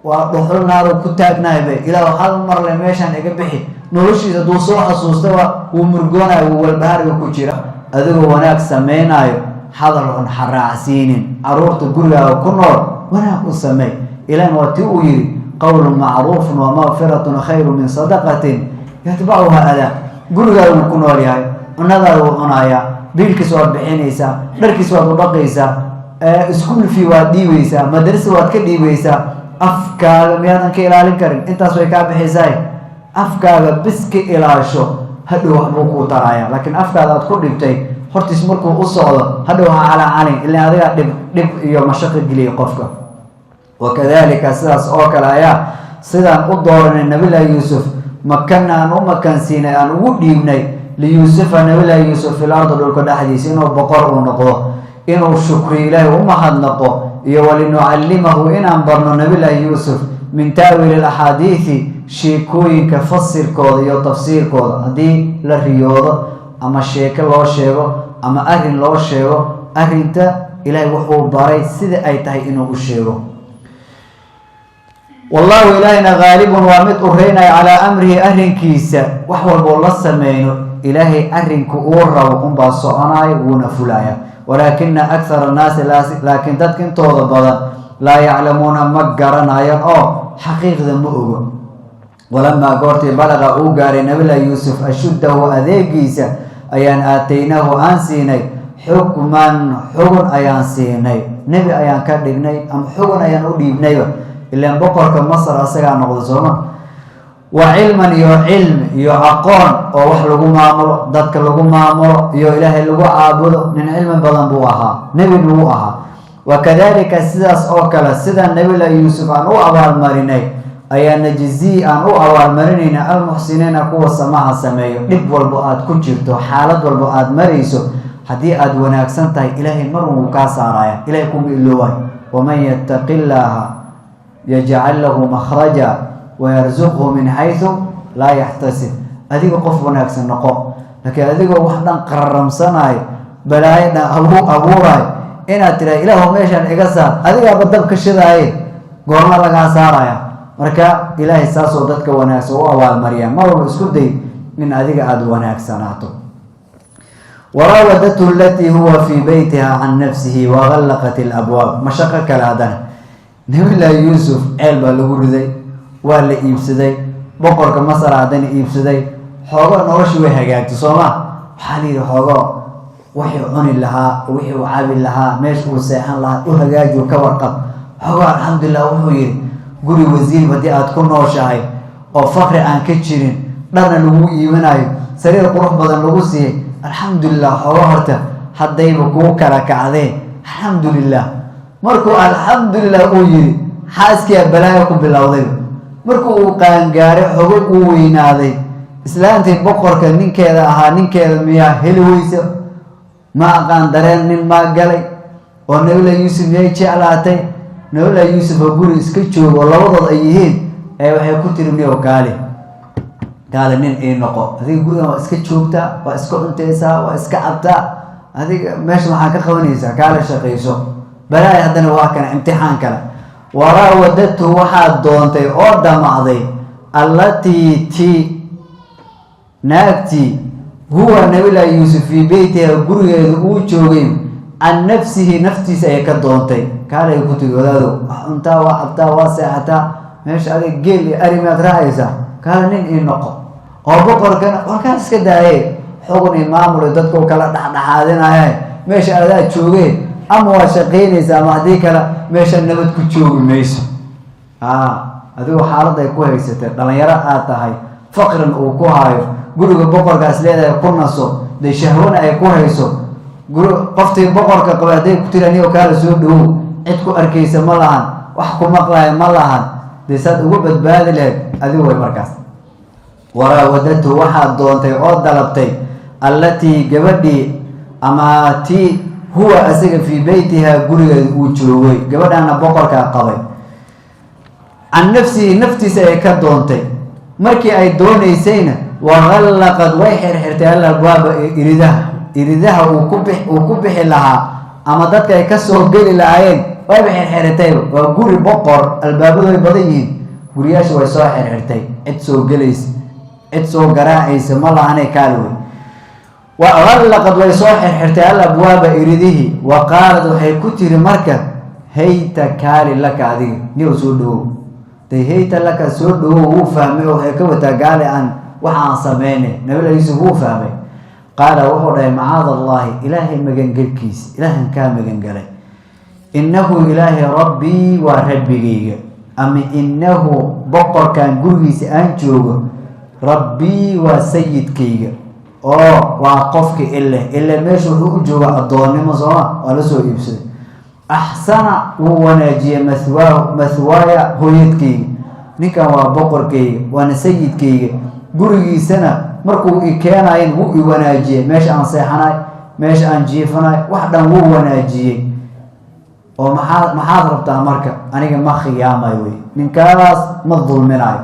waa dhuxul naaru ku taagnahay bay ilaa hal mar le meeshaan iga bixi, noloshiisa duu soo xasuustaba wuu murgoonayo wuu walbahaariga ku jira adigoo wanaag samaynayo hadal un xaraacsiinin caruurta gurigaaga ku nool wanaag u sameey ilaahna waa tii uu yidhi qowlun macruufun wa maqfiratun khayru min sadaqatin yatbacuha adaa gurigaaga wuu ku nool yahay cunadaada wuu cunayaa biilkiis waad bixinaysaa dharkiis waad u dhaqaysaa iskuul fii waad dhiibaysaa madarasa waad ka dhiibaysaa afkaaga miyaadan ka ilaalin karin intaas way kaa bixisay afkaaga bis ka ilaasho hadhow waxbuu kuu taraya laakiin afkaada aad ku dhibtay hortiis markuu u socdo hadhow ha calacalin ilaa adigaa dhib iyo mashaqo geliyay qofka wakadalika sidaas oo kale ayaa sidaan u dooranay nabilahi yuusuf makanna aan u makansiinay aan ugu dhiibnay liyuusufa nabilahi yuusuf fil ardi dhulka dhexdiisa inuu boqor uu noqdo inuu shukri ilaahi u mahadnaqo iyo walinucallimahu inaan barno nabilahi yuusuf min ta'wiili alaxaadiidi sheekooyinka fasirkooda iyo tafsiirkooda haddii la riyoodo ama sheeko loo sheego ama arrin loo sheego arrinta ilaahay wuxuu baray sida ay tahay inuu u sheego wallahu ilaahayna haalibun waa mid u reynaya calaa amrihi arrinkiisa wax walboo la sameyno ilaahay arrinku uu rabo unbaa soconaayo wuuna fulaya walaakina akhara annaasi laakiin dadka intooda badan laa yaclamuuna ma garanayaan oo xaqiiqda ma ogo walamaa goortii balaqa uu gaaray nabilahi yuusuf ashuddahu adeegiisa ayaan aataynaahu aan siinay xukman xugun ayaan siinay nebi ayaan ka dhignay ama xugun ayaan u dhiibnayba ilaan boqorka masar asagaa noqda sooma wa cilman iyo cilmi iyo aqoon oo wax lagu maamulo dadka lagu maamulo iyo ilaahay lagu caabudo nin cilmi badan buu ahaa nebina wuu ahaa wakadalika sidaas oo kale sida nabilahi yuusuf aan u abaalmarinay ayaa najzii aan u abaalmarinayna almuxsiniina kuwa samaha sameeyo dhib walbo aad ku jirto xaalad walbo aad marayso haddii aad wanaagsan tahay ilaahay mar wuu kaa saaraya ilahay kuma iloowaay waman yattaqi illaaha yajcal lahu makhraja wayarzuqhu min xaysu laa yaxtasib adiga qof wanaagsan noqo laakiin adigoo wax dhan qararamsanayo balaayo dhan abuurayo inaad tiraha ilaahu meeshaan iga saar adigaaba dab ka shidaaye goorma lagaa saaraya marka ilaahay saasoo dadka wanaagsan u abaalmariyaa mar walba isku day in adiga aada wanaagsanaato waraawadatu alatii huwa fii beytiha can nafsihi wagallaqat alabwaab mashaqo kale haddana nabilahi yuusuf ceel baa lagu riday waa la iibsaday boqorka masar haddana iibsaday xoogo noloshii way hagaagtay sooma waxaa la yidhi xoogo wixii cuni lahaa wixii u cabi lahaa meesha uu seexan lahaa u hagaajiyo ka warqab xoogo alxamdulilah wuxuu yidhi guri wasiir haddii aad ku nooshahay oo fakri aan ka jirin dharna lagu iibinayo sariir qurux badan lagu siiyey alxamdulilah xoogo horta haddayba kuu kala kacdeen alxamdulilah markuu alxamdulilah uu yidhi xaaskia balaayo ku bilowday markuu uu qaangaaray xogo uu weynaaday islaantii boqorka ninkeeda ahaa ninkeeda miyaa heli weysa ma aqaan dareen nin maa galay oo nabilahi yuusuf miyay jeclaatay nabilahi yuusuf oo guri iska joogo oo labadood ay yihiin ee waxay ku tiri miyow gaali nin ii noqo adiga gurigan waa iska joogtaa waa iska cuntaysaa waa iska cabtaa adiga meesha maxaa ka qabanaysaa kaala shaqayso balaayo haddana waa kana imtixaan kale waraawadatu waxaad doontay oo damacday allatii tii naagtii huwa nabilahi yuusuf fii beytiha gurigeeda uu joogay can nafsihi naftiisa ay ka doontay kaalay ku tiri wadaado wax cuntaa waa cabtaa waa seexataa meesha adiga geel iyo arimaad raacaysaa kaala nin ii noqo oo boqorkana warkaan iska daaye xugun iyo maamul dadka u kala dhexdhexaadinaya meesha adaa joogeen ama waa shaqaynaysa ama haddii kale meesha nabad ku joogi mayso adigoo xaalad ay ku haysatay dhalinyaro aad tahay faqrin uu ku hayo guriga boqorkaas leedahay ku naso dee shahwana ay ku hayso qoftii boqorka qaba hadday ku tiri anigoo kaala soo dhawow cid ku arkaysa ma lahan wax ku maqlaya ma lahan dee saad ugu badbaadi lahayd adigu way markaas waraawadatu waxaad doontay oo dalabtay allatii gabadhii ama tii huwa asaga fii beytiha gurigeeda uu joogay gabadhaana boqorkaa qabay can nafsihi naftiisa ay ka doontay markii ay doonaysayna wagallaqad way xirxirtay alabwaaba iridaha uu ku bixi lahaa ama dadka ay ka soo geli lahaayeen wayba xirxiritayba waa guri boqor albaabadu way badan yihiin guriyaasha way soo xirxirtay cid soo gelaysa اتسو قراعيس مالله هني كالوي وغلقت ويصوح حرتي الأبواب إريده وقالت وحي كتير مركة هيت كالي لك عدي نيو سودو تي هيت لك سودو هو فهمي وحيكوتا قال عن وحان صميني نبيل يوسف هو فهمي قال وحوري معاذ الله إلهي مجنجل كيس إلهي كان مجنجلي إنه إلهي ربي وربي أما إنه بقر كان قريس أنجوه ربي وسيد كيغ وقفك إلا ماشي وحو جوغا الضواني مصرا ولا سو يبسد أحسن وناجي مثوايا هويت كيغ نكا وبقر كيغ وانا سيد كيغ قريسي سنة مركو إكياناين هو وناجي ماشي عن صيحناي ماشي عن جيفناي وحدا هو وناجي ومحاضر بتاع مركب أنا ما خيامة يوي من كاس مظلم مناي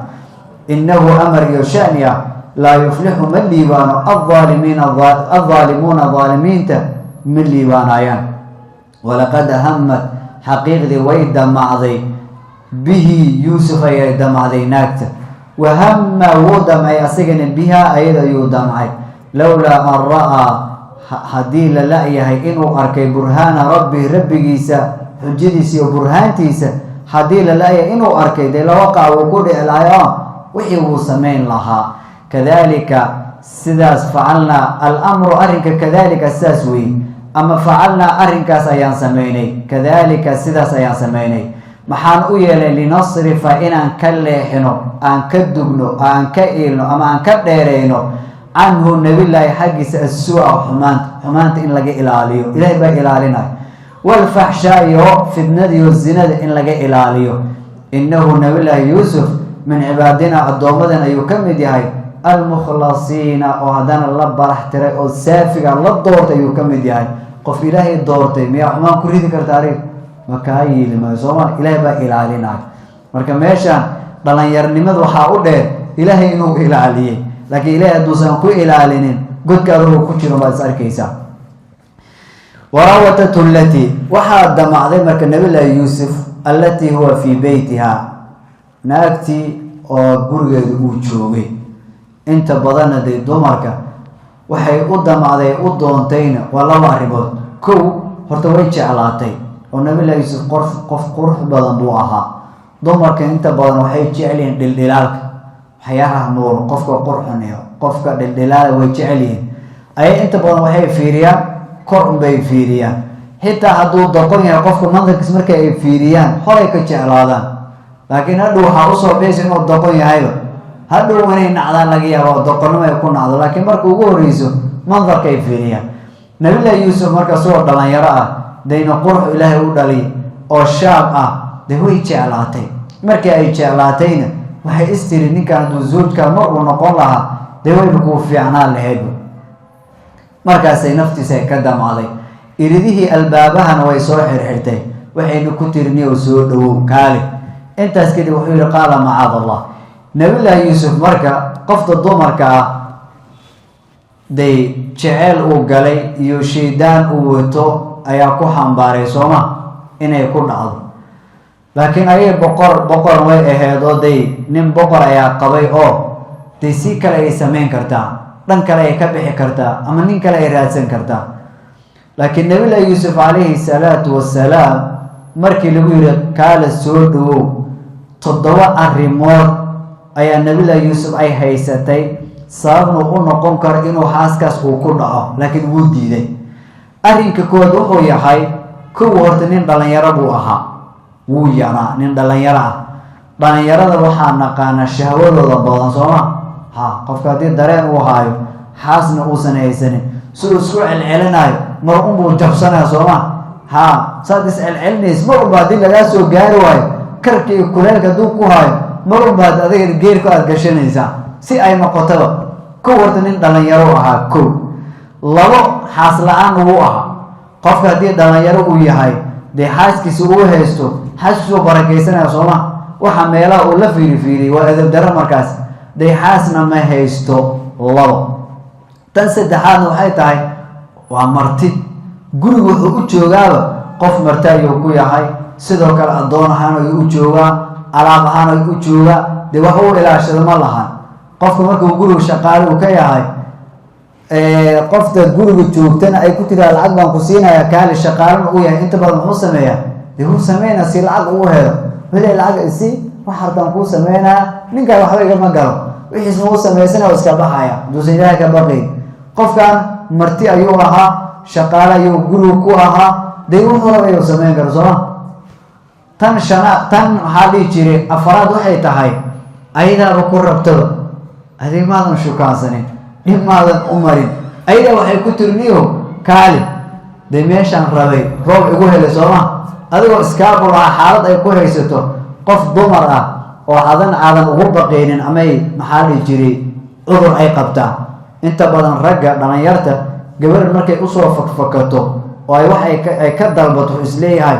إنه أمر يشانيا لا يفلح من ليبان الظالمون ظالمين من ليبانايان ولقد همت حقيقة ويد معضي به يوسف يدم علي ناكت وهم ودم يسجن بها أيضا يودم لولا أن رأى حديل لأيه إنه أركي برهان ربي جيسا حجديسي وبرهان تيسا حديل لأيه إنه أركي دي لوقع وقود الآيام وحيو سمين لها كذلك سداس فعلنا الأمر أرنك كذلك الساسوي أما فعلنا أرنك سيان سميني كذلك سداس سيان سميني محان أويل لنصرف إن أنكاليحنو أنكدقنو أنكائلنو أما أنكديرينو عنه النبي الله حقس السوء حمانت إن لقى إلاليو إلهي بقى إلالينا والفحشاء في الندي والزنا إن لقى إلاليو إنه النبي الله يوسف من عبادنا الضوامدنا يكمد هاي المخلصين وهدانا الله برحتري والسافق الله دورت يكمد هاي قف إلهي دورت ميا حمان كريدي كرتاري مكاي لما يسوما إلهي بقى إلالينا مركا ميشان دلان يرنمد وحاوده إلهي إنه إلاليه لكن إلهي دوسان كو إلالينين قد كاروه كتيرو ما يسأل كيسا وراوتته التي وحاد مع ذلك النبي الله يوسف التي هو في بيتها ناكتي وقرقة وجوغي انت بدنا دي دومارك وحي قدام علي قدونتين ولا واربط كو هرتوي جعلاتي والنبي الله يوسف قف قرح بدن بوعها دومارك انت بدنا وحي جعلين دلدلالك حياها نور قفك قرحنيو قفك دلدلال وجعلين اي انت بدنا وحي فيريا كورن بي فيريان حتى هدو دقونيا قفك منظر كسمرك اي فيريان حريك جعلادان لكن هدو حاوصو بيس انو دقونيا هايو هدو ونين عدان لقيا ودقونو ما يكون عدو لكن مركو قوريسو منظر كي فيريان نبي الله يوسف مركا صور دلان يرأى دينا قرح إلهي ودالي او شاب دي هو جعلاتي مركا اي جعلاتين waxay istiri ninkan duu zoojka mar uu noqon lahaa dee way ku fiicnaan lahayd markaasay naftiisa ka damaaday iridihii albaabahana way soo xirxirtay waxayna ku tirnii oo soo dhawow kaali intaas kadib wuxuu yiri qaala macaad allah nabiga yuusuf marka qofta dumarka day jecel uu galay iyo sheedaan uu wato ayaa ku xambaaray sooma inay ku dhacdo لكن أي بقر وي أهدو دي نم بقر أيا قبي أو دي سي كلا يسمين كرتا دن كلا يكبح كرتا أما نين كلا يرادسن كرتا لكن نبي الله يوسف عليه الصلاة والسلام مركي لغير كال السودو تضوى الرمور أيا نبي الله يوسف أي هيستي صابنو قلنا قنكر إنو حاسكاس وكرنا لكن ودي دي أرين كود وحو يحي كو ورتنين دلن يربو أها wuu yaraa nin dhalinyaro ah dhalinyarada waxaa naqaana shahwadooda badan sooma qofka haddii dareen uu haayo xaasna uusan haysanin siduu isku celcelinayo mar unbuu jabsanaya sooma saad iscelcelinays mar unba haddii lagaa soo gaari waayo karka iyo kuleelka hadduu ku haayo mar unba ad adiga geerku aad gashanaysaa si ay noqotaba kow horta nin dhalinyaro ahaa kow labo xaas la-aan wuu ahaa qofka haddii dhalinyaro uu yahay dee xaaskiisa uu haysto xaaskiisu barakaysanaya sooma waxa meelaha uu la fiirifiiriyay waa edeb daro markaas dee xaasna ma haysto labo tan saddexaadna waxay tahay waa marti guriga wuxuu u joogaaba qof marti ayuu ku yahay sidoo kale addoon ahaan ayuu u joogaa alaab ahaan ayuu u joogaa dee wax uu ilaashado ma lahan qofka markuu guriga shaqaale uu ka yahay qofta guriga joogtana ay ku tiraa lacag baan ku siinaya kaali shaqaalana uu yahay inta badan wuxuu sameeyaa dee uu sameynaa si lacag uu helo weli lacag isi wax hartaan kuu sameynaa ninkaa waxba igama galo wixiisna uu samaysana oo iska baxaya duusan ilaahay ka baqayn qofkan marti ayuu ahaa shaqaale ayuu guriga ku ahaa dee wuxuu raba inuu sameyn karo sooma tan waxaa dhihi jiray afaraad waxay tahay ayadaaba ku rabtaba adig maadan shukaansanin dhib maadan u marin ayadaa waxay ku tirniyo kaali dee meeshaan rabay roob igu helay sooma adigoo iskaabul ah xaalad ay ku haysato qof dumar ah oo aadan ugu baqaynin amay maxaa dhihi jiray cudur ay qabtaa inta badan ragga dhalinyarta gabar markay usoo fakfakato oo ay wax ay ka dalbato isleeyahay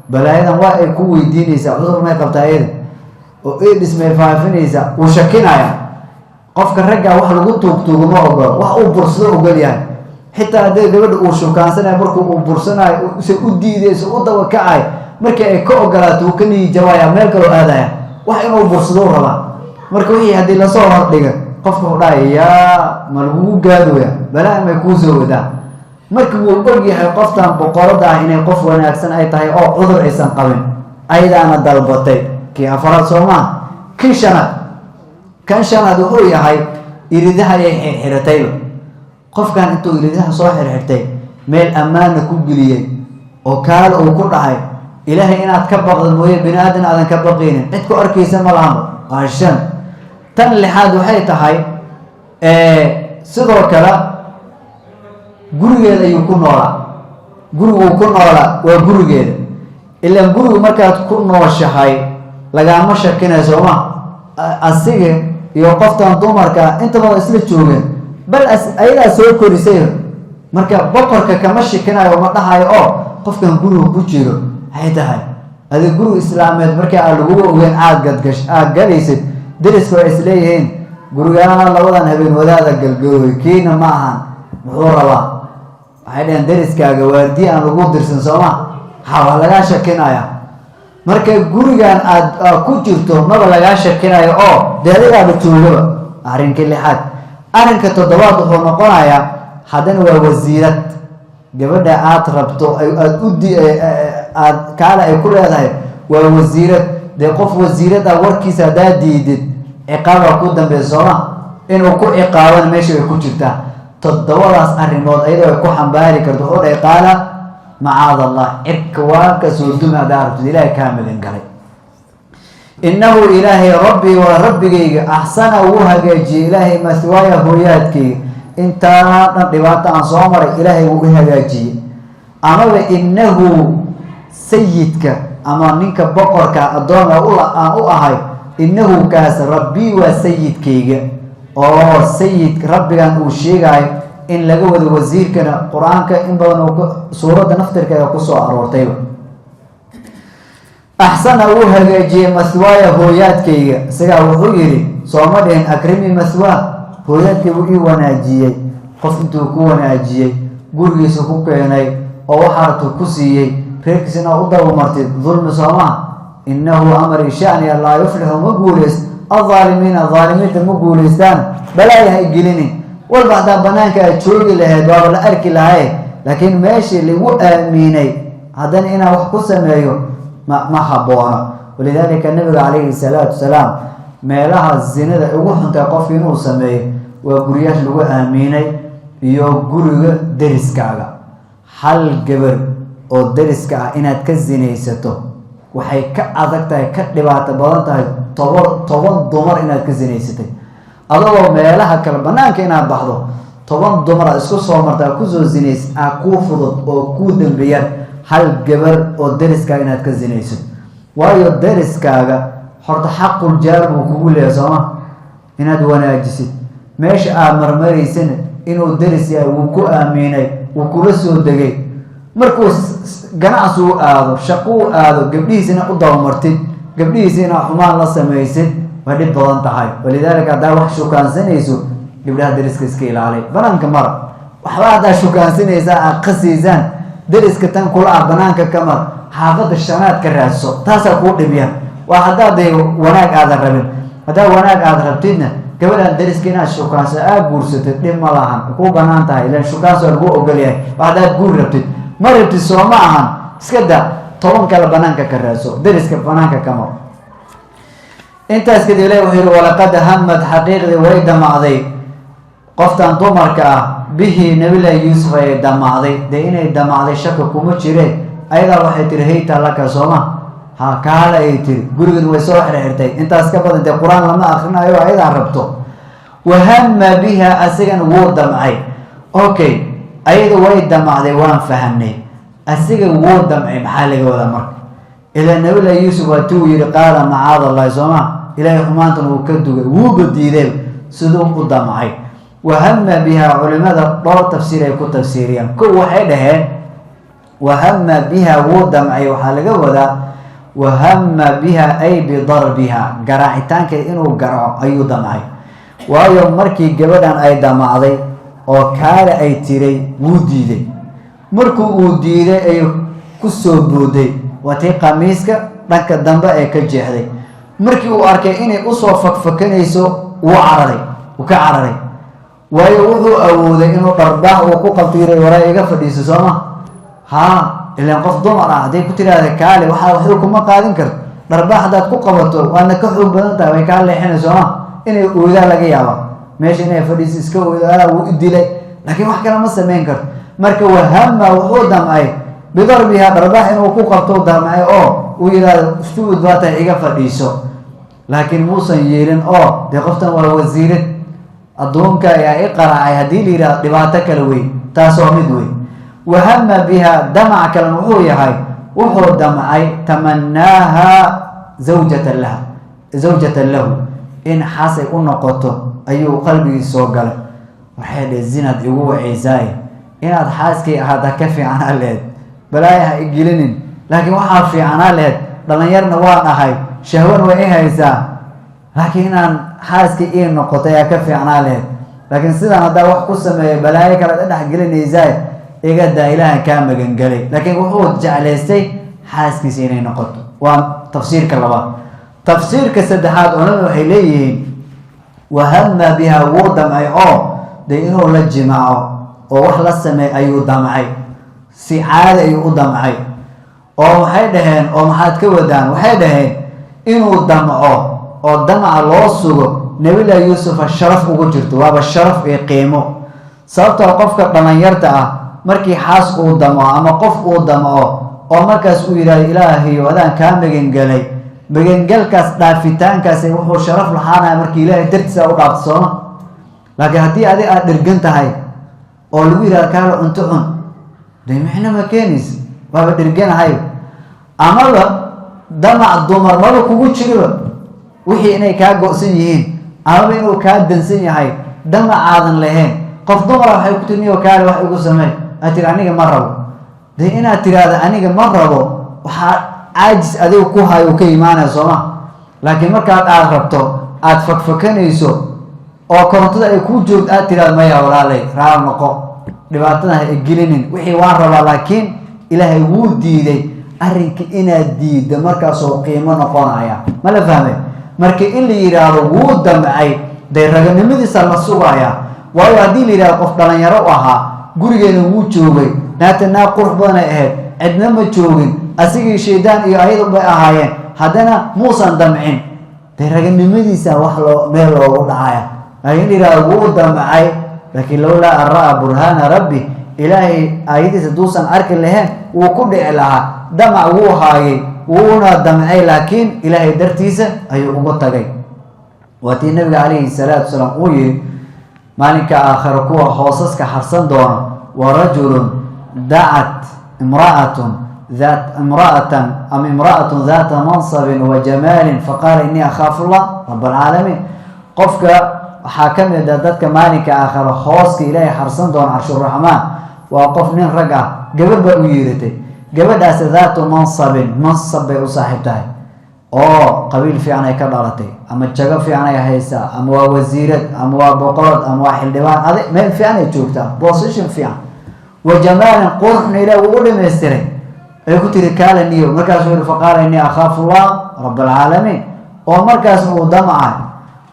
balaayadan waa ay ku weydiinaysaa cudur may qabtaa iyada oo AIDS may faafinaysaa uu shakinaya qofka ragga wax lagu tuugtuugo ma ogolo wax uu bursado ogol yahay xitaa haddii gabadha uu shukaansanayo markuu uu bursanayo se u diidayso u daba kacay markii ay ka ogolaato uu ka niijawaya meel kaloo aadaya wax inuu bursado rabaa marka wixii haddii lasoo hordhiga qofka u dhahaya yaa ma lagugu gaadooya balaa may kuu soo wadaa marka wuu og yahay qoftan boqorada ah inay qof wanaagsan ay tahay oo cudur aysan qabin ayadaana dalbatay kii afaraad soomaa kan shanaad wuxuu yahay iridaha ayay xirxiratayba qofkan intuu iridaha soo xirxirtay meel ammaana ku geliyey oo kaala uu ku dhahay ilaahay inaad ka baqdo mooye bini aadan aadan ka baqaynin cid ku arkaysa ma lahanba waa shan tan lixaad waxay tahay sidoo kale gurigeeda ayuu ku noolaa guriguu ku noolaa waa gurigeeda ilaan gurigu markaad ku nooshahay lagaama shakinay sooma asiga iyo qoftan dumarka inta badan isla joogeen bal ayadaa soo korisay marka boqorka kama shikinayo ma dhahayo oo qofkan guriga ku jiro waxay tahay adi guriga islaameed markii aad laguga ogeyn aad galaysid dariska waa isleeyihiin gurigaana labadan habeen wadaada galgooy kiina ma ahan muxuu rabaa waxay dhaheen dariskaaga waardiye aan lagu dirsan sooma waa lagaa shakinaya marka gurigan aad ku jirto maba lagaa shakinayo oo dee adigaaba joogaba arrinkii lixaad arrinka toddobaad wuxuu noqonayaa haddana waa wasiirad gabadha aad rabto aad kaale ay ku leedahay waa wasiirad dee qof wasiirad ah warkiisa haddaad diidid ciqaaba ku dambeysa sooma inuu ku ciqaabana meesha ay ku jirtaa toddobadaas arrimood ayadoo ay ku xambaari karto wuxuu dhahay qaala macaad allah cirka waa ka soo dumi haddaa aragtid ilaahay kaa magan galay innahu ilaahay rabbii waa rabbigayga axsana wuu hagaajiyey ilaahay maswaaya hooyaadkayga intaa dhan dhibaato aan soo maray ilaahay wuu i hagaajiyey amaba innahu sayidka ama ninka boqorka addoona aan u ahay innahu kaas rabbii waa sayidkayga oo sayid rabbigan uu sheegayo in laga wado wasiirkana qur-aanka in badan suuradda naftirkeeda kusoo aroortayba axsana wuu hagaajiyey maswaaya hooyaadkayga isagaa wuxuu yidhi sooma dhihin akrimi maswaa hooyaadkaygu ii wanaajiyey qof intuu ku wanaajiyey gurigiisa ku keenay oo waxaartu ku siiyey reerkiisina u dabamartid dulmi soomaa innahu amri shaniya laa yuflixu ma guulayst الظالمين الظالمين المقولستان بلا يهجلني والبعض بنانك تشوقي له دور الأرك له لكن ماشي اللي هو آميني هذا أنا وحكوس مايو ما حبونا ولذلك النبي عليه الصلاة والسلام ما لها الزنا يروح أنت قفين وسمي وقرياش اللي هو آميني يقول درس كعجا حل جبر أو درس كع إن تكزني ستو وحي كأذكتها كدبات بلانتها toban dumar inaad ka zinaysatay adoo meelaha kala banaanka inaad baxdo toban dumar isku soo martaa ku soo zinays ku fudud oo ku dambeeyay hal gabar oo dariska inaad ka zinaysid waayo dariskaaga horta xaqul jaar buu kugu leeyahay sooma inaad wanaajisid meesha aad marmaraysan inuu daris yahay wuu ku aaminay wuu kula soo degay markuu ganacsi uu aado shaqo uu aado gabdhihiisina u dabamartid gabdhihiisina xumaan la samaysid waa dhib badan tahay walidaalika haddaa wax shukaansanayso gabdhaha dariska iska ilaali banaanka mara waxba haddaa shukaansanaysaa aad qasiisaan dariska tan kula ah banaanka ka mar xaafadda shanaad ka raadso taasaa kuu dhibya waa haddaad wanaag aadan rabin haddaa wanaag aad rabtidna قبل أن درس كنا الشكران سأقول ستدم ملاهم هو بنان تاي لأن الشكران سأقول أقوليه بعد أقول ربط ما ربط سوا معهم سكدا طبعا كلا بنان كراسو درس كبنان كمر أنت اسكت إليه وحير ولقد همت حقيقة ويد معضي قفتان تومر كا به نبي يوسف يد معضي دينا يد معضي شك كومتشري أيضا واحد ترهيت لك سوما ها كهلا يتر قرقد ويسوح رهرتي أنت اسكت أنت القرآن لما أخرنا أيوة أيضا عربته وهم بها أسجن وود معي أوكي أيضا ويد معضي وان فهمني أسجن وود معي محلك ولا مر إذا نبي يوسف وتوي قال معاذ الله سوما إلهي حمانتنا وكدوه وقديده سدوم قدام معي وهم بها علماء دور تفسير يكون تفسيريا كل واحد وهم بها ودم أي وحلقة وذا وهم بها أي بضربها قراعتان كإنه قرع أي دمعي ويوم مركي قبلان أي دمعي وكال أي تيري وديده مركو وديده أي كسو بودي وتي قميسك لك الدنبا أي كجهدي markii uu arkay inay u soo fakfakanayso uu cararay uu ka cararay waayo wuxuu awooday inuu dharbaax uu ku qaltiiray waraa iga fadhiiso sooma ha ilaa qof dumar ah haday ku tiraahdo kaale waxa kuma qaadin karto dharbaax hadaad ku qabato waana ka xoog badan tahay way ka leexinayso sooma inay oodaa laga yaabo meesha inay fadhiiso iska oodaa uu dilay laakiin wax kale ma sameyn karto marka wahama wuxuu damay bidarbiha dharbaax inuu ku qabto damay oo ويلا استود باتا إيجا فديسو لكن موسى يلين دي قفتن ولا وزيرة الدومكا يا إقرا هدي لي دباتك الوي تاسو مدوي وهم بها دمع كالمحوية هاي وحو دمعي تمناها زوجة له إن حاسي نقطه أيو قلبي سوغل وحيد الزينة يقوى عيزاي إن هاد حاسكي هذا كفي عن الليد بلايها إجلنين لكن waxaa fiicanaa leed dhalinyarna waan ahay shahwan way haysaa laakiin aan xaaski ee noqotay ka fiicanaa leed laakiin sidaan hada wax ku sameeyay balaayo kala dhex gelinaysaa iga daa ilaahay ka magan galay laakiin wuxuu jeclaystay xaaskiisa inay noqoto waa tafsiirka labaad tafsiirka saddexaad oo waxay leeyihiin wahamma biha wadamay de inuu la jimaaco oo wax la sameeyay ayuu damcay si caadi ayuu u damcay oo waxay dhaheen oo maxaad ka wadaan waxay dhaheen inuu damco oo damaca loo sugo nabiga yuusuf sharaf ugu jirto waaba sharaf ee qiimo sababtoo qofka dhalinyarta ah markii xaas uu damco ama qof uu damco oo markaas uu yiraahdo ilaahay wadaan ka magangalkaas dhaafitaankaas wuxuu sharaf lahaanaa markii ilaahay dartiisa u dhaafto sooma laakiin haddii adiga aad dhirgan tahay oo lagu yiraahdo kaala cunto cun de micna ma keenaysa waaba dhirganahay amaba damac dumar maba kugu jiro wixii inay kaa go'san yihiin amaba inuu kaa dansan yahay damac aadan lahayn qof dumar waxay ku tiniyo kaale wax ugu sameey atir aniga ma rabo de inaad tiraahdo aniga ma rabo waxa caajis adigu ku hayo ka iimaanay sooma laakiin markaad aad rabto aad fakfakanayso oo korontada ay ku joogto aad tiraahdo maya walaalay raal noqo dhibaatada ay gelinin wixii waan rabaa laakiin ilaahay wuu diiday arrinka inaad diido markaasoo qiimo noqonaya ma la fahmay marka in la yiraahdo wuu damcay day raganimadiisa la sugaya waayo haddii la yiraahdo qof dhalinyaro ahaa gurigeena wuu joogay naatana qurux badan ay ahayd cidna ma joogin asigii shaydaan iyo ayadu bay ahaayeen haddana muusan damcin day raganimadiisa wax meel loogu dhacaya laakiin la yiraahdo wuu damcay laakiin lawlaa an ra'a burhaana rabbi ilaahay ayadiisa duusan arki lahayn wuu ku dhici lahaa damac wuu haayay wuuna damcay laakiin ilaahay dartiisa ayuu uga tagay waatii nabiga calayhi salaatu wasalaam uu yiri maalinka aakhiro kuwa hoosaska harsan doona ورجل دعت امرأة ذات منصب وجمال فقال إني أخاف الله رب العالمين قفك حاكم دادتك مالك آخر خوصك إلهي حرصن دون عرش الرحمن وقف من رقع قبل بأويرتي قبل داس ذات منصب بأصاحبته قبيل في عناي كبارتي أما الجغب في عناي هيسا أما وزيرت أما بقرد أما حلدوان هذا ما في عناي تشوفته بوصيشن في عناي وجمال قرن إلى وقول مسترين يقول ركال النيو مركز فقال إني أخاف الله رب العالمين ومركز ضمعه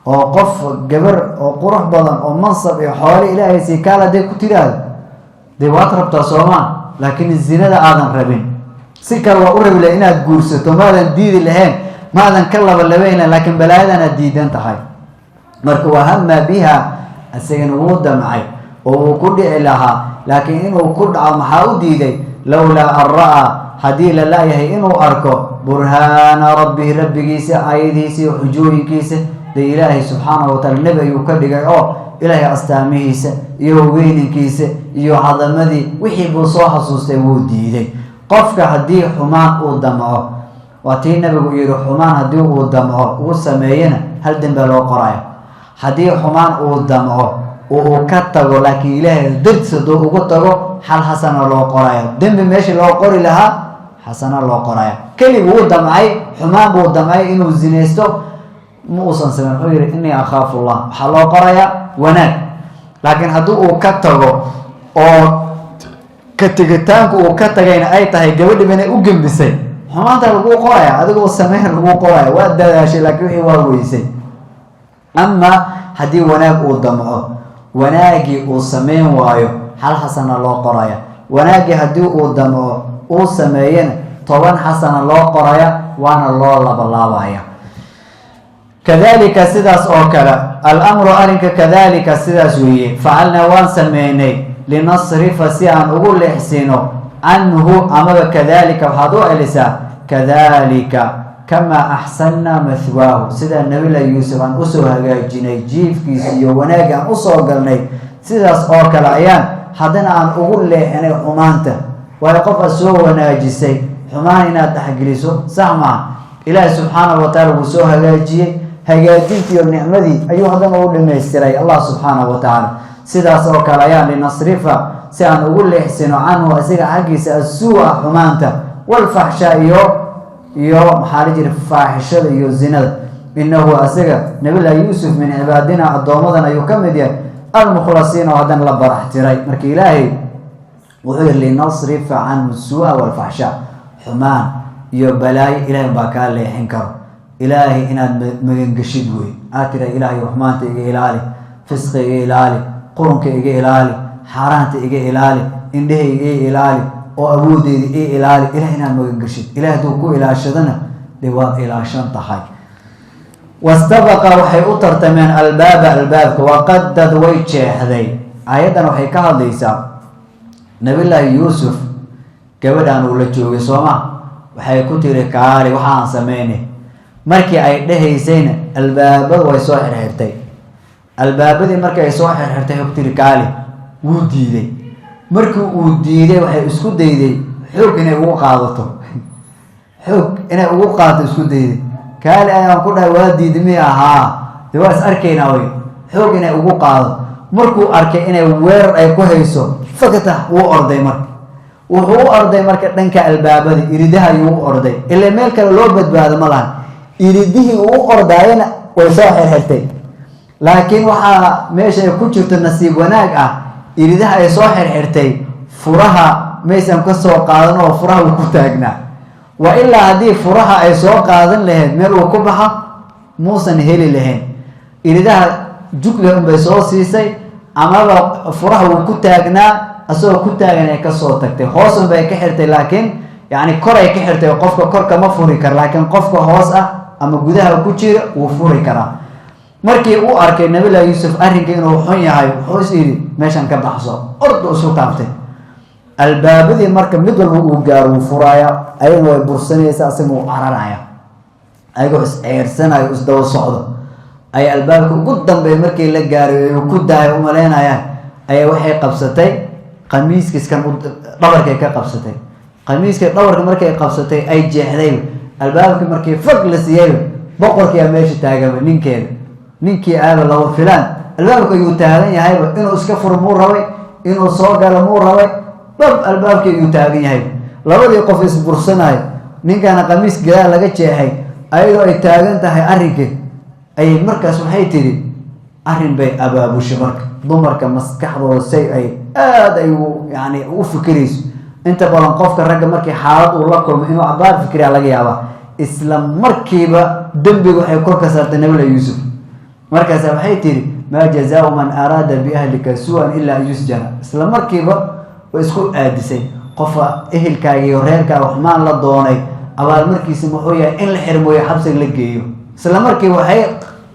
oo qof gabar oo qurux badan oo mansab iyo xoolo ilaahay si kala day ku tiraad day waad rabtaa Soomaan laakiin zinada aadan rabin si kale waa u rabay inaad guursato maadan diidi lahayn maadan ka laba labayn laakiin balaadan aad diidan tahay marka wahamma biha asagana wuu damcay oo ku dhici lahaa laakiin inuu ku dhaco maxaa u diiday lawla arraa hadii la laayahay inuu arko burhana rabbigiisa ayadiisa iyo xujooyinkiisa de ilaahay subhanahu wa ta'ala nabi ayuu ka dhigay oo ilaahay astaamihiisa iyo weyninkiisa iyo cadamadii wixii buu soo xasuustay wuu diiday qofka hadii xumaan uu damco waatii nabigu yiri xumaan hadii uu damco uu sameeyana hal dambe loo qorayo hadii xumaan uu damco uu ka tago laakiin ilaahay dirtiisa ugu tago hal xasana loo qorayo dambe meeshii loo qori lahaa xasana loo qorayo kali uu damcay xumaan buu damcay inuu zinaysto muusan sameyn oo yiri inni akhafu Allah waxa loo qoraya wanaag laakiin haduu uu ka tago oo ka tigitaanku uu ka tagayna ay tahay gabadhi inay u gambisay xumaanta lagu qoraya adigoo sameyn lagu qoraya waa dadaashay laakiin wixii waa weysay amma hadii wanaag uu damco wanaagi uu sameyn waayo hal xasana loo qoraya wanaagi hadii uu damco uu sameeyana 10 xasana loo qoraya waana loo laabaya كذلك سداس أوكلا الأمر أرنك كذلك سداس ويه فعلنا وان سميني لنصرف سيان أقول لحسينه عنه أمر كذلك وحضوء لسا كذلك كما أحسننا مثواه سيدا النبي يوسف عن أسوها جيني جيف كيسي وناقا أسوه قلني سداس أوكلا أيان حدنا عن أقول لحني حمانته ويقف أسوه وناجسي حماننا تحقلسه سامع إله سبحانه وتعالى وسوها جيني هجاتيتي والنعمدي أيها هذا نقول للميستري الله سبحانه وتعالى سيدا سوك الأيام لنصرفه سيان أقول لحسن عنه أسيق حقي سأسوء حمانته والفحشاء يو محارج الفاحشة يو الزنا إنه أسيق نبي الله يوسف من عبادنا الضوامضنا يكمد المخلصين وهذا لبر احتراي مركي إلهي وغير لنصرف عنه السوء والفحشاء حمان يو بلاي إلهي باكال لي حنكر إلهي إنا مجنقشد وي آكرا إلهي رحمانتي إيجي إلالي فسقي إيجي إلالي قرنك إيجي إلالي حارانتي إيجي إلالي إندهي إيجي إلالي وأبودي إيجي إلالي إلهي إنا مجنقشد إلهي دوكو إلى شدنا لواء إلى شنطحي واستبق وحي أطرتمين الباب وقدد ويتشي هذي آيادا وحي كهديسا نبي الله يوسف كبدان ولجوغي سوما وحي كتيري كاري وحان سميني markii ay dhahaysayna albaabada way soo xirxirtay albaabadii markii ay soo xirxirtay hogtiri kaali wuu diiday markii uu diiday waxay isku dayday xoog inay ugu qaadato isku dayday kaali ayaan ku dhahay waa diidmay ahaa waa is arkaynaa way xoog inay ugu qaado markuu arkay inay weerar ay ku hayso fakata wuu orday wuxuu u orday marka dhanka albaabada iridaha ayuu u orday ilaa meel kale loo badbaado ma lahan iridihii uu ordaayna way soo xirxirtay laakiin waxa meesha ay ku jirto nasiib wanaag ah iridaha ay soo xirxirtay furaha meeshan ka soo qaadan oo furaha uu ku taagnaa wa ilaa hadii furaha ay soo qaadan lahayd meel uu ku baxa muusan heli lahayn iridaha jugle bay soo siisay amaba furaha uu ku taagnaa asoo ku taagan ay ka soo tagtay hoos bay ka xirtay laakiin yani kor ay ka xirtay qofka kor kama furi kar laakiin qofka hoos ah ama gudaha ku jira uu furi karaa markii uu arkay nabi la Yusuf arrinka inuu xun yahay wuxuu yiri meeshan ka baxso ordo soo taaftay albaabadii marka mid walba uu gaaro furaaya ayagoo ay bursanaysa asagoo cararaya ayagoo is eersanayo is daw socdo ay albaabka ugu dambeeyay markii la gaaray uu ku daayo u maleynayaan ay waxay qabsatay qamiiskiiskan dhabarkay ka qabsatay qamiiska dhabarka markay qabsatay ay jeexday albaabka markii fag la siiyay boqorkii meesha taagan ninkii aaba lagu filan albaabka uu taagan yahay inuu iska furmo rabay inuu soo galo muu rabay dab albaabka uu taagan yahay labadii qof is bursanay ninkana qamiis gadaal laga jeexay ayadoo ay taagan tahay arrinka ay markaas waxay tiri arrin bay abaabushay marka dumarka maskaxdooda say ay aad ay yani u fikirayso inta badan qofka ragga markii xaalad uu la kulmo inuu abaar fikriya laga yaaba isla markiiba dambiga waxay kor ka saartay nabi Yusuf مركز وحيتي ما جزاء من أراد بأهلك سوءا إلا أن يسجن إسلام مركبة ويسكو آدسي قفا إهل كاي ورهلك وحمان للدوني أبا المركي سمحويا إن الحرمو يحبس اللقيو إسلام مركبة وحي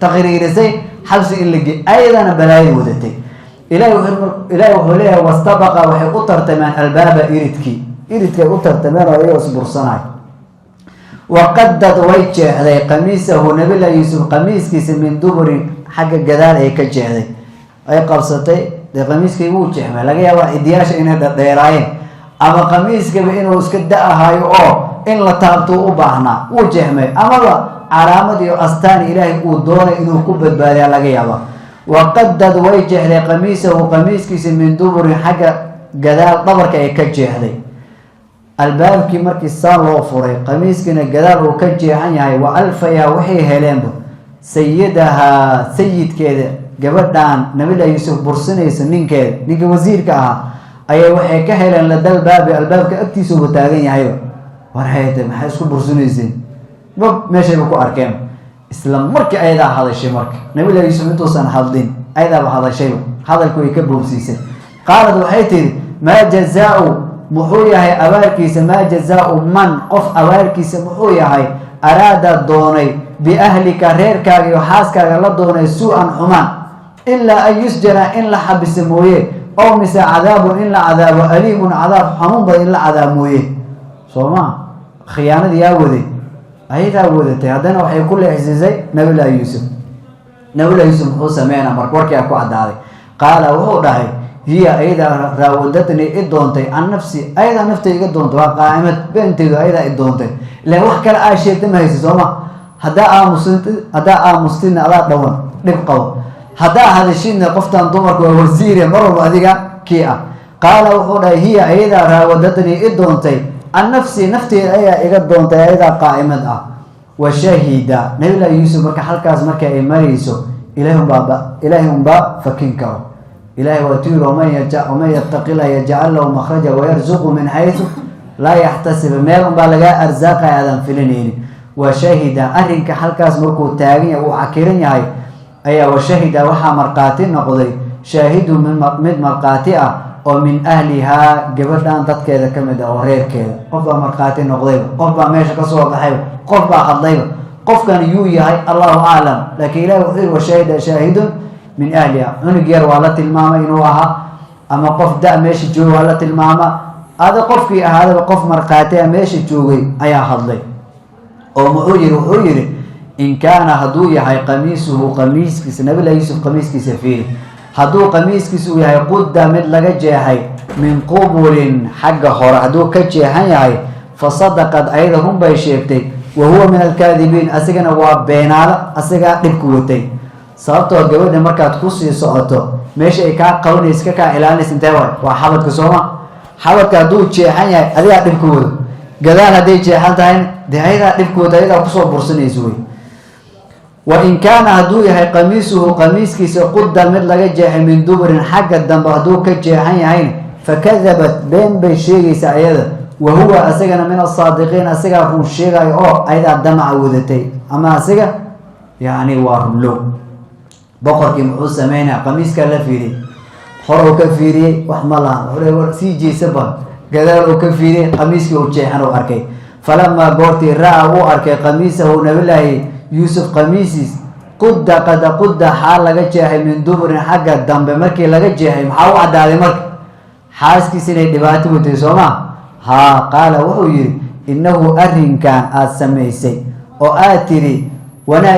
تغيير سي حبس اللقي أيضا بلاي ودتي إلهي وحوليها واستبق وحي قطر تمان الباب إيرتكي قطر تمان وإيه أصبر صنعي وقدد ويجه هذا قميصه نبي الله يوسف قميص كيس من دبر حق الجدال أي كجه أي قبضتي ده قميص كي وجه ما لقيه واحد دياش إن هذا ديراين أما قميص كي بينه وسكدة هاي إن لا تابتو أباهنا وجه ما أما لا علامة يو أستان إلهي ودون إنه كبد بالي لقيه وقدد ويجه هذا قميصه قميص كيس من دبر حق جدال دبر كي كجه هذا الباب كي مركي صار لو فري قميص كنا جدار وكجي عنها وألف يا وحي هلين سيدها سيد كذا جبدان نبي الله يوسف برسني سنين كذا نيجي وزير كها أي وحي كهلين لدى الباب كأكتي سو بتاعين هايو ورحيته ما حيسكو برسني زين ماشي بكو أركام إسلام مركي أيضا هذا الشيء مركي نبي الله يوسف توصل حاضين أيضا بهذا الشيء هذا الكوي كبر بسيسه قالت وحيته ما جزاء محويا هاي أواركيس ما جزاء من قف أواركيس محويا هاي أراد دوني بأهلك ريرك يحاسك لا دوني سوءا حمان إلا أن يسجن إلا حبس مويه أو مسا عذاب إلا عذاب أليم عذاب حموم إلا عذاب مويه صوما خيانة يا ودي أيضا ودي هذا وحي كل عزيزي نبي الله يوسف نبي الله يوسف هو سمعنا مركورك أكو عدالي قال وهو داهي هي أيضا راودتني إدونتي عن نفسي أيضا نفتي إدونتي وقائمة بنتي أيضا إدونتي اللي وحكى الآشياء تمهيسي سوما هداء مسلين على دون نبقوا هداء هذا الشيء قفتان دمرك ووزيري مروا هذيك كيئة قال وحونا هي أيضا راودتني إدونتي عن نفسي نفتي أيضا إدونتي أيضا قائمة وشهيدا نبي الله يوسف مركا حلقاز مركا إماريسو إلههم با فكينكو إلهي وتير ومن يتقي الله يجعل له مخرجا ويرزقه من حيث لا يحتسب ميلهم بالغاء أرزاق هذا فيلنين وشهد أرنك حلقاس مركو تاغين وعكيرين هاي أي وشهد وحا مرقاتين نقضي شاهد من مرقاتئة ومن أهلها قبلنا أن تتكيد كمدة وغير كيد قفا مرقاتين نقضي قفا ماشا كسوة بحيو قفا حضيب قف كان يوي هاي الله أعلم لكن إلهي وحير وشهد شاهد من أهلها ونجير والت الماما إنوها أما قف دا ماشي جوي والت الماما هذا قف كي هذا قف مرقاتها ماشي جوي أيا حضلي أو محوجر إن كان هدوي هاي قميصه قميص كيس نبي الله يوسف قميص كيس فيه هدو قميص كيس هاي قد من لجى هاي من قبول حق خور هدو كجى هاي فصدقت أيضا هم بيشيبتي وهو من الكاذبين أسجن وبين على أسجن تبكوتي sababtoo gabadha markaad ku sii socoto meesha ay ka qawnayso ka ilaalinaysa intee waa xabadka Soomaa xabadka haduu jeexan yahay adiga dhibkooda gadaal haday jeexan tahay deeyada dhibkooda ayada ku soo bursanayso way wa in kana haduu yahay qamiisuhu qamiiskiisa qudda mid laga jeexay min dubarin xagga dambe haduu ka jeexan yahay fakadabat been bay sheegaysa ayada wa huwa asagana min as-saadiqiin asaga run sheegay oo ayada damac wadatay ama asaga yaani waa rumlo بقرك محوس سمينا قميص كلافيري حرو كفيري وحملا حرو سيجي سبا قدروا كفيري قميص كوجهان وأركي فلما بورتي رأى وأركي قميصه نبي الله يوسف قميصي قد حال لجاه من دبر حاجة دم بمركي لجاه محاوعة على مرك حاس كيسين دباتي وتسمع ها قال وحير إنه أرين كان أسميسي أو آتري وانا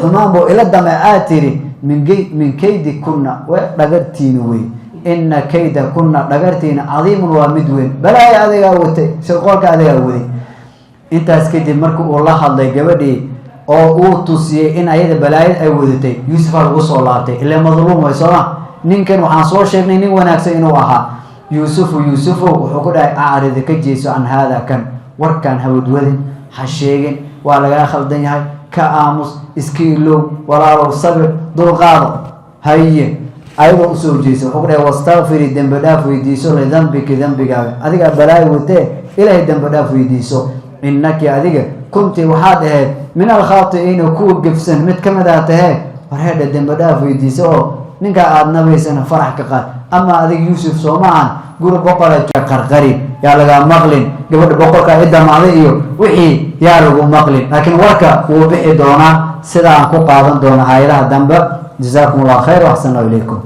حمام إلى الدم آتري من كيد كنا ودغرتين وي إن كيد كنا دغرتين عظيم ومدوين بلا يا أديها وتي شغلك أديها وتي أنت أسكت مركو الله الله جبدي أو توصي إن أيد بلاي أي وتي يوسف الوصولاتي اللي مظلوم ويصنع نين وحصور شيء نين ونكسين وها يوسف وحقول أعرض كجيس عن هذا كان وركان هود ودين حشيجين ولا خلدين هاي كأمس إسكيلو ولا لو صبر دول غاضب هاي أيوة أسوق جيسو حقول واستغفر الذنب دافع يديسو لذنبك أديك بلاي وتي إلى الذنب دافع يديسو إنك أديك كنت وحده من الخاطئين وكول جفسن مت كما داته warheedha dembi dhaaf weydiisa oo ninka aad nabaysana farax ka qaad ama adig yuusuf soomaan guri boqol qarqari yaa laga maqlin gabadha boqolka ay dhamaaday iyo wixii yaa lagu maqlin laakiin warka wuu bixi doonaa sida aan ku qaadan doono hay'adaha dambe jazakumullahu khayr wa ahsana ilaykum